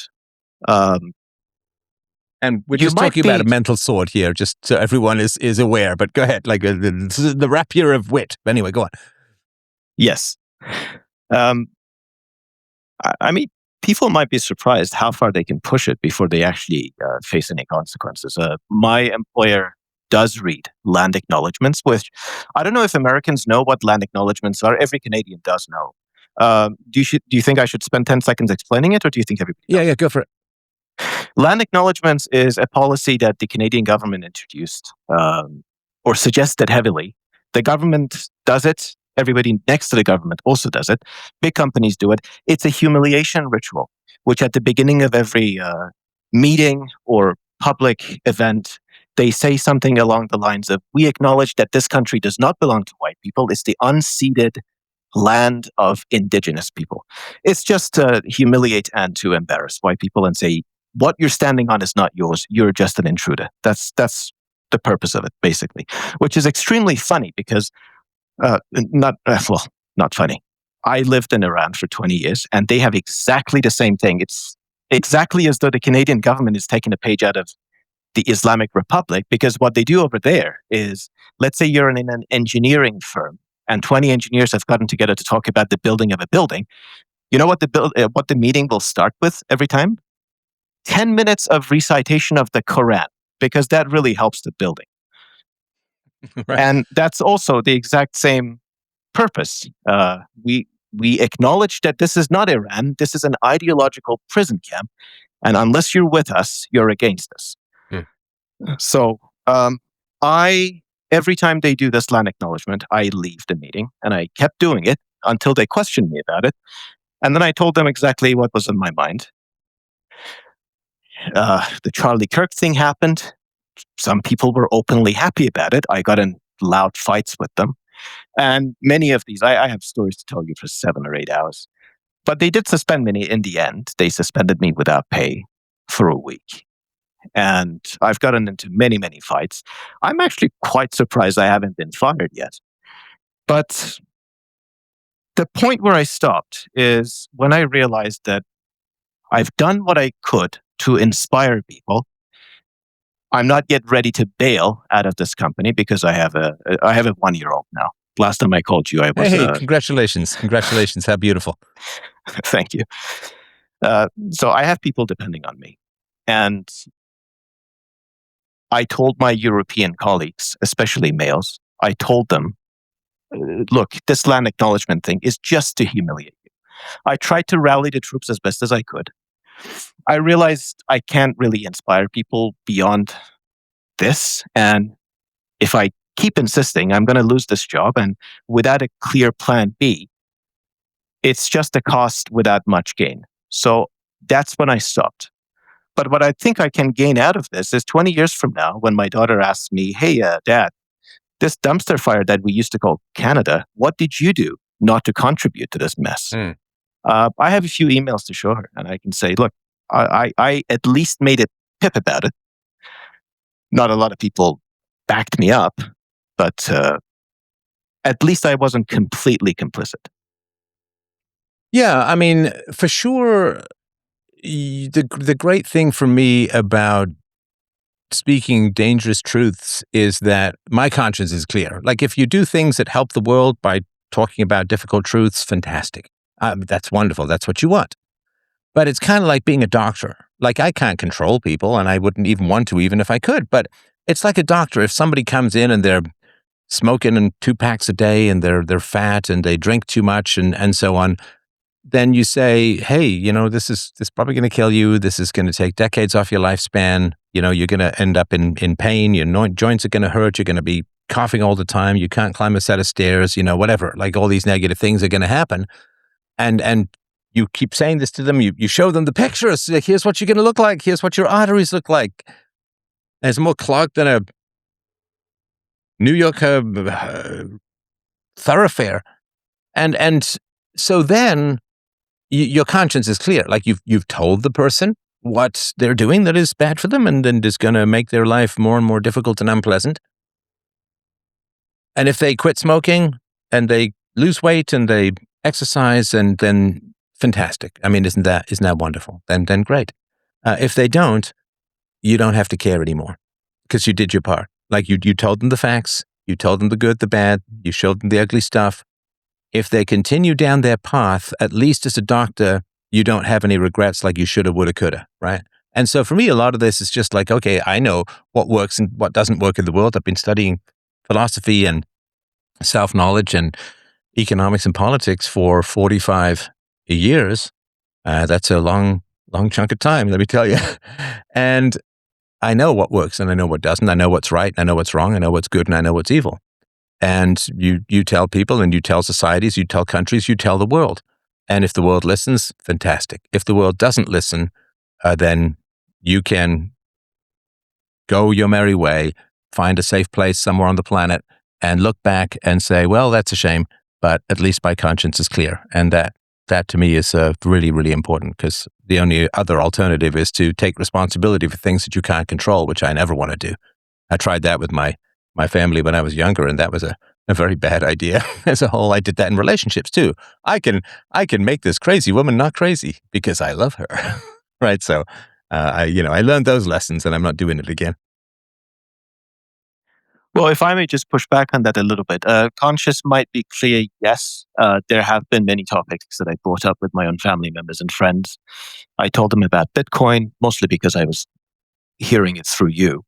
and we're just talking about a mental sword here, just so everyone is aware. But go ahead, like the rapier of wit. Anyway, go on. Yes. I mean, people might be surprised how far they can push it before they actually face any consequences. My employer does read land acknowledgements, which I don't know if Americans know what land acknowledgements are. Every Canadian does know. Do you think I should spend 10 seconds explaining it, or do you think everybody knows? Yeah, go for it. Land acknowledgements is a policy that the Canadian government introduced, or suggested heavily. The government does it. Everybody next to the government also does it. Big companies do it. It's a humiliation ritual, which at the beginning of every meeting or public event, they say something along the lines of, we acknowledge that this country does not belong to white people. It's the unceded land of indigenous people. It's just to humiliate and to embarrass white people and say, what you're standing on is not yours. You're just an intruder. That's the purpose of it, basically, which is extremely funny because not funny. I lived in Iran for 20 years, and they have exactly the same thing. It's exactly as though the Canadian government is taking a page out of the Islamic Republic, because what they do over there is, let's say you're in an engineering firm, and 20 engineers have gotten together to talk about the building of a building. You know what the meeting will start with every time? 10 minutes of recitation of the Quran, because that really helps the building. Right. And that's also the exact same purpose. We acknowledge that this is not Iran. This is an ideological prison camp. And unless you're with us, you're against us. So every time they do this land acknowledgement, I leave the meeting. And I kept doing it until they questioned me about it. And then I told them exactly what was in my mind. The Charlie Kirk thing happened. Some people were openly happy about it. I got in loud fights with them. And many of these, I have stories to tell you for 7 or 8 hours. But they did suspend me in the end. They suspended me without pay for a week. And I've gotten into many, many fights. I'm actually quite surprised I haven't been fired yet. But the point where I stopped is when I realized that I've done what I could to inspire people. I'm not yet ready to bail out of this company because I have a 1-year-old now. Last time I called you, I was... Hey, congratulations. Congratulations. How beautiful. Thank you. So I have people depending on me. And I told my European colleagues, especially males, I told them, look, this land acknowledgement thing is just to humiliate you. I tried to rally the troops as best as I could. I realized I can't really inspire people beyond this. And if I keep insisting, I'm going to lose this job. And without a clear plan B, it's just a cost without much gain. So that's when I stopped. But what I think I can gain out of this is 20 years from now, when my daughter asks me, hey, Dad, this dumpster fire that we used to call Canada, what did you do not to contribute to this mess? I have a few emails to show her, and I can say, look, I at least made it pip about it. Not a lot of people backed me up, but at least I wasn't completely complicit. Yeah, I mean, for sure, the great thing for me about speaking dangerous truths is that my conscience is clear. Like, if you do things that help the world by talking about difficult truths, fantastic. That's wonderful. That's what you want. But it's kind of like being a doctor. Like, I can't control people, and I wouldn't even want to, even if I could. But it's like a doctor. If somebody comes in and they're smoking and 2 packs a day, and they're fat, and they drink too much, and so on, then you say, hey, this is probably going to kill you. This is going to take decades off your lifespan. You're going to end up in pain. Your joints are going to hurt. You're going to be coughing all the time. You can't climb a set of stairs, whatever. Like, all these negative things are going to happen. And you keep saying this to them. You show them the pictures. Like, here's what you're going to look like. Here's what your arteries look like. And it's more clogged than a New York thoroughfare. And so then your conscience is clear. Like, you've told the person what they're doing that is bad for them, and then is going to make their life more and more difficult and unpleasant. And if they quit smoking and they lose weight and they exercise, and then fantastic. I mean, isn't that wonderful? Then great. If they don't, you don't have to care anymore, because you did your part. Like, you told them the facts, you told them the good, the bad, you showed them the ugly stuff. If they continue down their path, at least as a doctor, you don't have any regrets like you shoulda, woulda, coulda, right? And so for me, a lot of this is just like, okay, I know what works and what doesn't work in the world. I've been studying philosophy and self-knowledge and economics and politics for 45 years. That's a long chunk of time, let me tell you. And I know what works and I know what doesn't. I know what's right, and I know what's wrong. I know what's good and I know what's evil. And you tell people, and you tell societies, you tell countries, you tell the world. And if the world listens, fantastic. If the world doesn't listen, then you can go your merry way, find a safe place somewhere on the planet, and look back and say, well, that's a shame, but at least my conscience is clear. And that to me is really, really important, because the only other alternative is to take responsibility for things that you can't control, which I never want to do. I tried that with my family when I was younger, and that was a very bad idea. As a whole, I did that in relationships too. I can make this crazy woman not crazy because I love her, right? So, I learned those lessons, and I'm not doing it again. Well, if I may just push back on that a little bit, conscious might be clear, yes. There have been many topics that I brought up with my own family members and friends. I told them about Bitcoin, mostly because I was hearing it through you.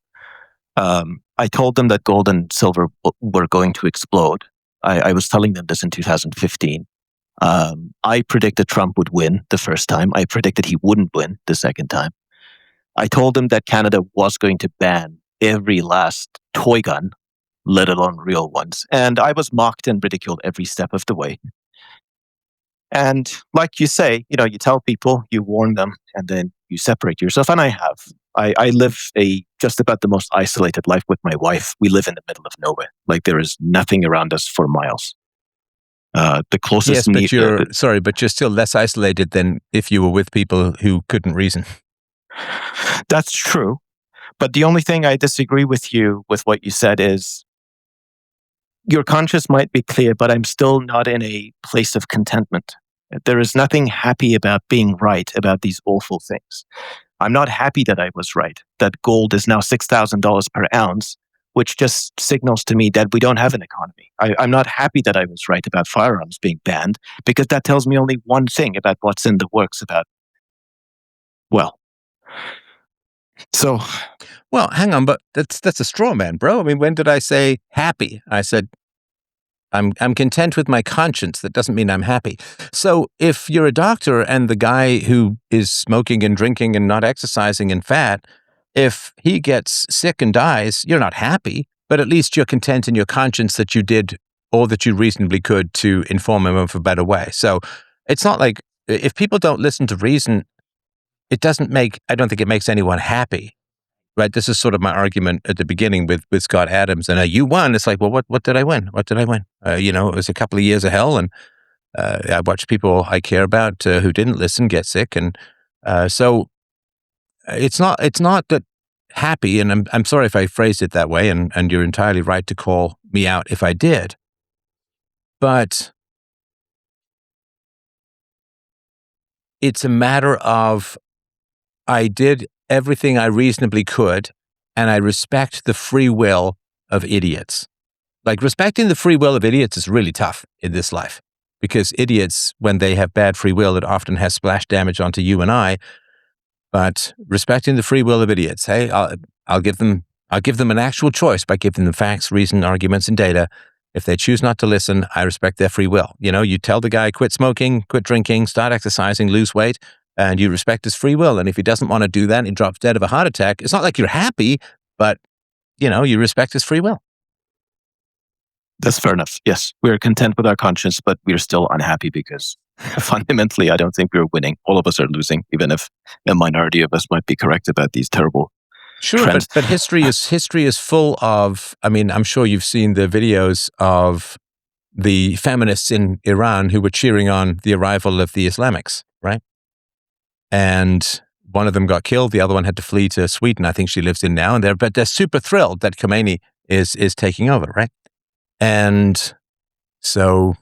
I told them that gold and silver were going to explode. I was telling them this in 2015. I predicted Trump would win the first time. I predicted he wouldn't win the second time. I told them that Canada was going to ban every last toy gun, let alone real ones. And I was mocked and ridiculed every step of the way. And like you say, you tell people, you warn them, and then you separate yourself. And I have. I live just about the most isolated life with my wife. We live in the middle of nowhere. Like, there is nothing around us for miles. The closest. Yes, but but you're still less isolated than if you were with people who couldn't reason. That's true. But the only thing I disagree with you with what you said is, your conscience might be clear, but I'm still not in a place of contentment. There is nothing happy about being right about these awful things. I'm not happy that I was right, that gold is now $6,000 per ounce, which just signals to me that we don't have an economy. I'm not happy that I was right about firearms being banned, because that tells me only one thing about what's in the works about, well. So, well, hang on, but that's a straw man, bro. I mean, when did I say happy? I said I'm content with my conscience. That doesn't mean I'm happy. So if you're a doctor and the guy who is smoking and drinking and not exercising and fat, if he gets sick and dies, you're not happy, but at least you're content in your conscience that you did all that you reasonably could to inform him of a better way. So it's not like, if people don't listen to reason, I don't think it makes anyone happy. Right. This is sort of my argument at the beginning with Scott Adams. And you won. It's like, well, what did I win? What did I win? It was a couple of years of hell. And I watched people I care about who didn't listen get sick. And so it's not that happy. And I'm sorry if I phrased it that way. And you're entirely right to call me out if I did. But it's a matter of I did everything I reasonably could, and I respect the free will of idiots. Like, respecting the free will of idiots is really tough in this life, because idiots, when they have bad free will, it often has splash damage onto you and I. But respecting the free will of idiots, hey, I'll give them an actual choice by giving them facts, reason, arguments, and data. If they choose not to listen, I respect their free will. You tell the guy, quit smoking, quit drinking, start exercising, lose weight, and you respect his free will. And if he doesn't want to do that and he drops dead of a heart attack, it's not like you're happy, but, you respect his free will. That's fair enough. Yes, we're content with our conscience, but we're still unhappy because fundamentally, I don't think we're winning. All of us are losing, even if a minority of us might be correct about these terrible trends. But history is full of, I'm sure you've seen the videos of the feminists in Iran who were cheering on the arrival of the Islamics, right? And one of them got killed. The other one had to flee to Sweden. I think she lives in now. But they're super thrilled that Khomeini is taking over, right? And so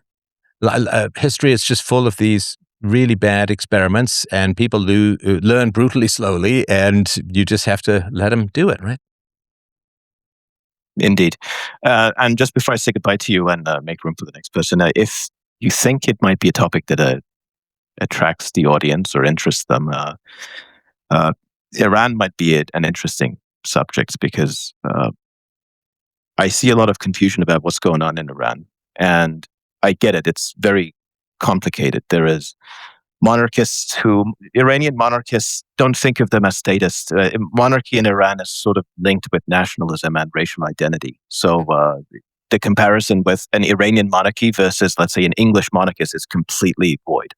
history is just full of these really bad experiments, and people learn brutally slowly, and you just have to let them do it, right? Indeed. And just before I say goodbye to you and make room for the next person, if you think it might be a topic that attracts the audience or interests them, Iran might be an interesting subject, because I see a lot of confusion about what's going on in Iran. And I get it. It's very complicated. There is Iranian monarchists don't think of them as statists. Monarchy in Iran is sort of linked with nationalism and racial identity. So the comparison with an Iranian monarchy versus, let's say, an English monarchist is completely void.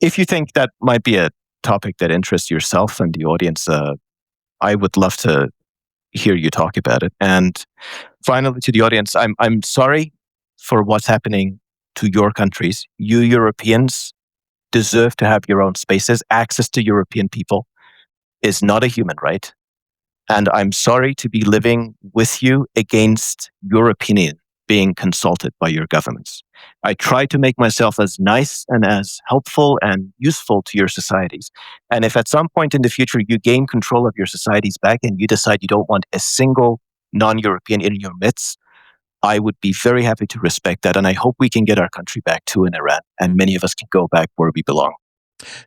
If you think that might be a topic that interests yourself and the audience, I would love to hear you talk about it. And finally, to the audience, I'm sorry for what's happening to your countries. You Europeans deserve to have your own spaces. Access to European people is not a human right. And I'm sorry to be living with you against your opinion being consulted by your governments. I try to make myself as nice and as helpful and useful to your societies. And if at some point in the future you gain control of your societies back and you decide you don't want a single non-European in your midst, I would be very happy to respect that. And I hope we can get our country back too in Iran, and many of us can go back where we belong.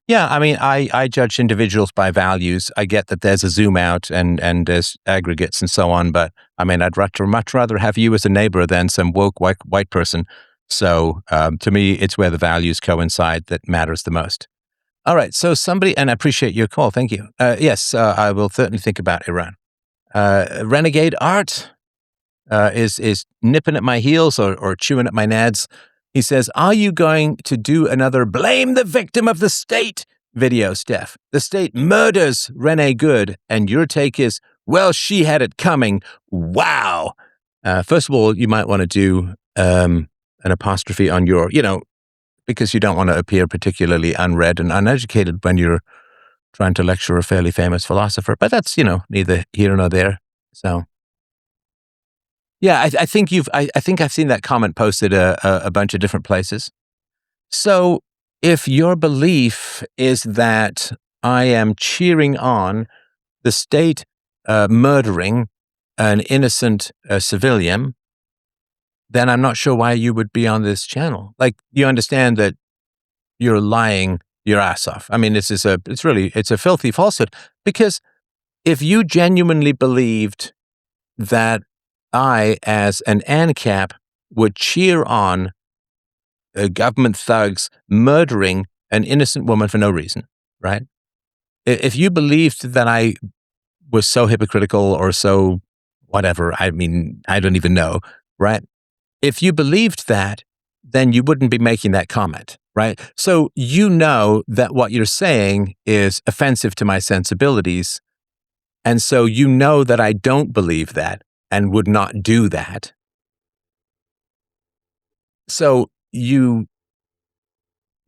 Yeah, I judge individuals by values. I get that there's a zoom out and there's aggregates and so on, but I'd much rather have you as a neighbor than some woke white person. So to me, it's where the values coincide that matters the most. All right, so somebody, and I appreciate your call. Thank you. Yes, I will certainly think about Iran. Renegade Art is nipping at my heels or chewing at my nads. He says, are you going to do another blame the victim of the state video, Steph? The state murders Renee Good, and your take is, well, she had it coming. Wow. First of all, you might want to do an apostrophe on your, because you don't want to appear particularly unread and uneducated when you're trying to lecture a fairly famous philosopher. But that's, neither here nor there. So. Yeah, I think I've seen that comment posted a bunch of different places. So if your belief is that I am cheering on the state murdering an innocent civilian, then I'm not sure why you would be on this channel. Like, you understand that you're lying your ass off. It's a filthy falsehood, because if you genuinely believed that I, as an ANCAP, would cheer on government thugs murdering an innocent woman for no reason, right? If you believed that I was so hypocritical or so whatever, I don't even know, right? If you believed that, then you wouldn't be making that comment, right? So you know that what you're saying is offensive to my sensibilities. And so you know that I don't believe that and would not do that. So you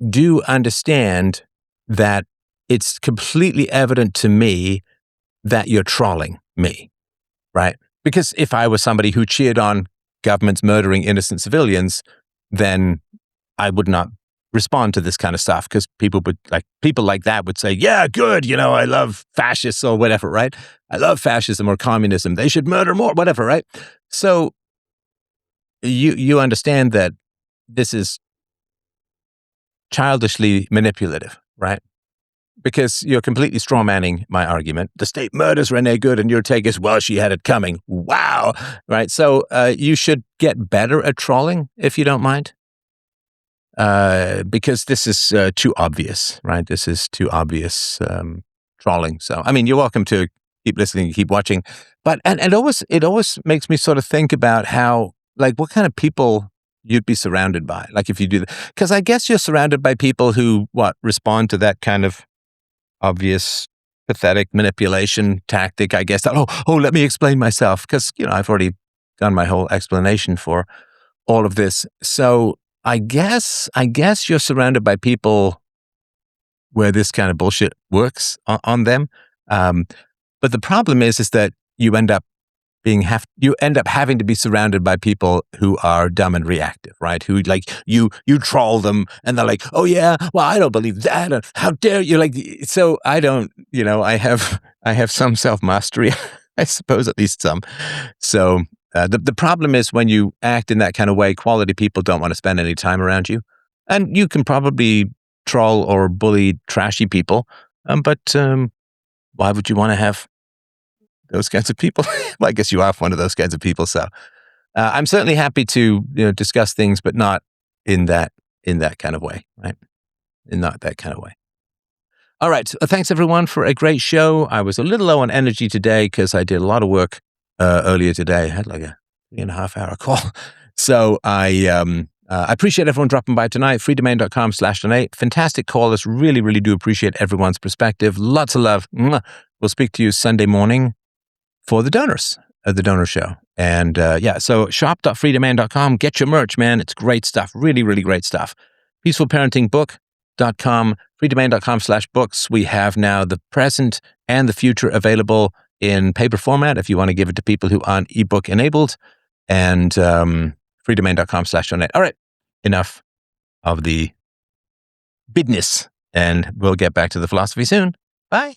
do understand that it's completely evident to me that you're trolling me, right? Because if I was somebody who cheered on governments murdering innocent civilians, then I would not respond to this kind of stuff, because people like that would say, yeah, good, I love fascists or whatever, right? I love fascism or communism. They should murder more, whatever, right? So you understand that this is childishly manipulative, right? Because you're completely strawmanning my argument. The state murders Renee Good, and your take is, well, she had it coming. Wow, right? So you should get better at trolling, if you don't mind. Because this is too obvious, right? This is too obvious trolling. So, I mean, you're welcome to keep listening, keep watching. But and it always makes me sort of think about how, like, what kind of people you'd be surrounded by, like, if you do that. Because I guess you're surrounded by people who respond to that kind of obvious, pathetic manipulation tactic. I guess that let me explain myself, because I've already done my whole explanation for all of this. So I guess you're surrounded by people where this kind of bullshit works on them. But the problem is that you end up having to be surrounded by people who are dumb and reactive, right? Who, like, you troll them and they're like, oh yeah, well, I don't believe that. How dare you? Like, so I don't, I have some self-mastery, I suppose, at least some. So the problem is when you act in that kind of way, quality people don't want to spend any time around you. And you can probably troll or bully trashy people. But why would you want to have those kinds of people? Well, I guess you are one of those kinds of people. So I'm certainly happy to discuss things, but not in that kind of way, right? In not that kind of way. All right. So thanks everyone for a great show. I was a little low on energy today because I did a lot of work earlier today. I had like a 3.5 hour call. So I appreciate everyone dropping by tonight. freedomain.com/donate. Fantastic callers. Really, really do appreciate everyone's perspective. Lots of love. We'll speak to you Sunday morning for the donors of the donor show. And so shop.freedomain.com. Get your merch, man. It's great stuff. Really, really great stuff. peacefulparentingbook.com, freedomain.com/books. We have now the present and the future available in paper format if you want to give it to people who aren't ebook enabled. And freedomain.com/donate. All right. Enough of the business, and we'll get back to the philosophy soon. Bye.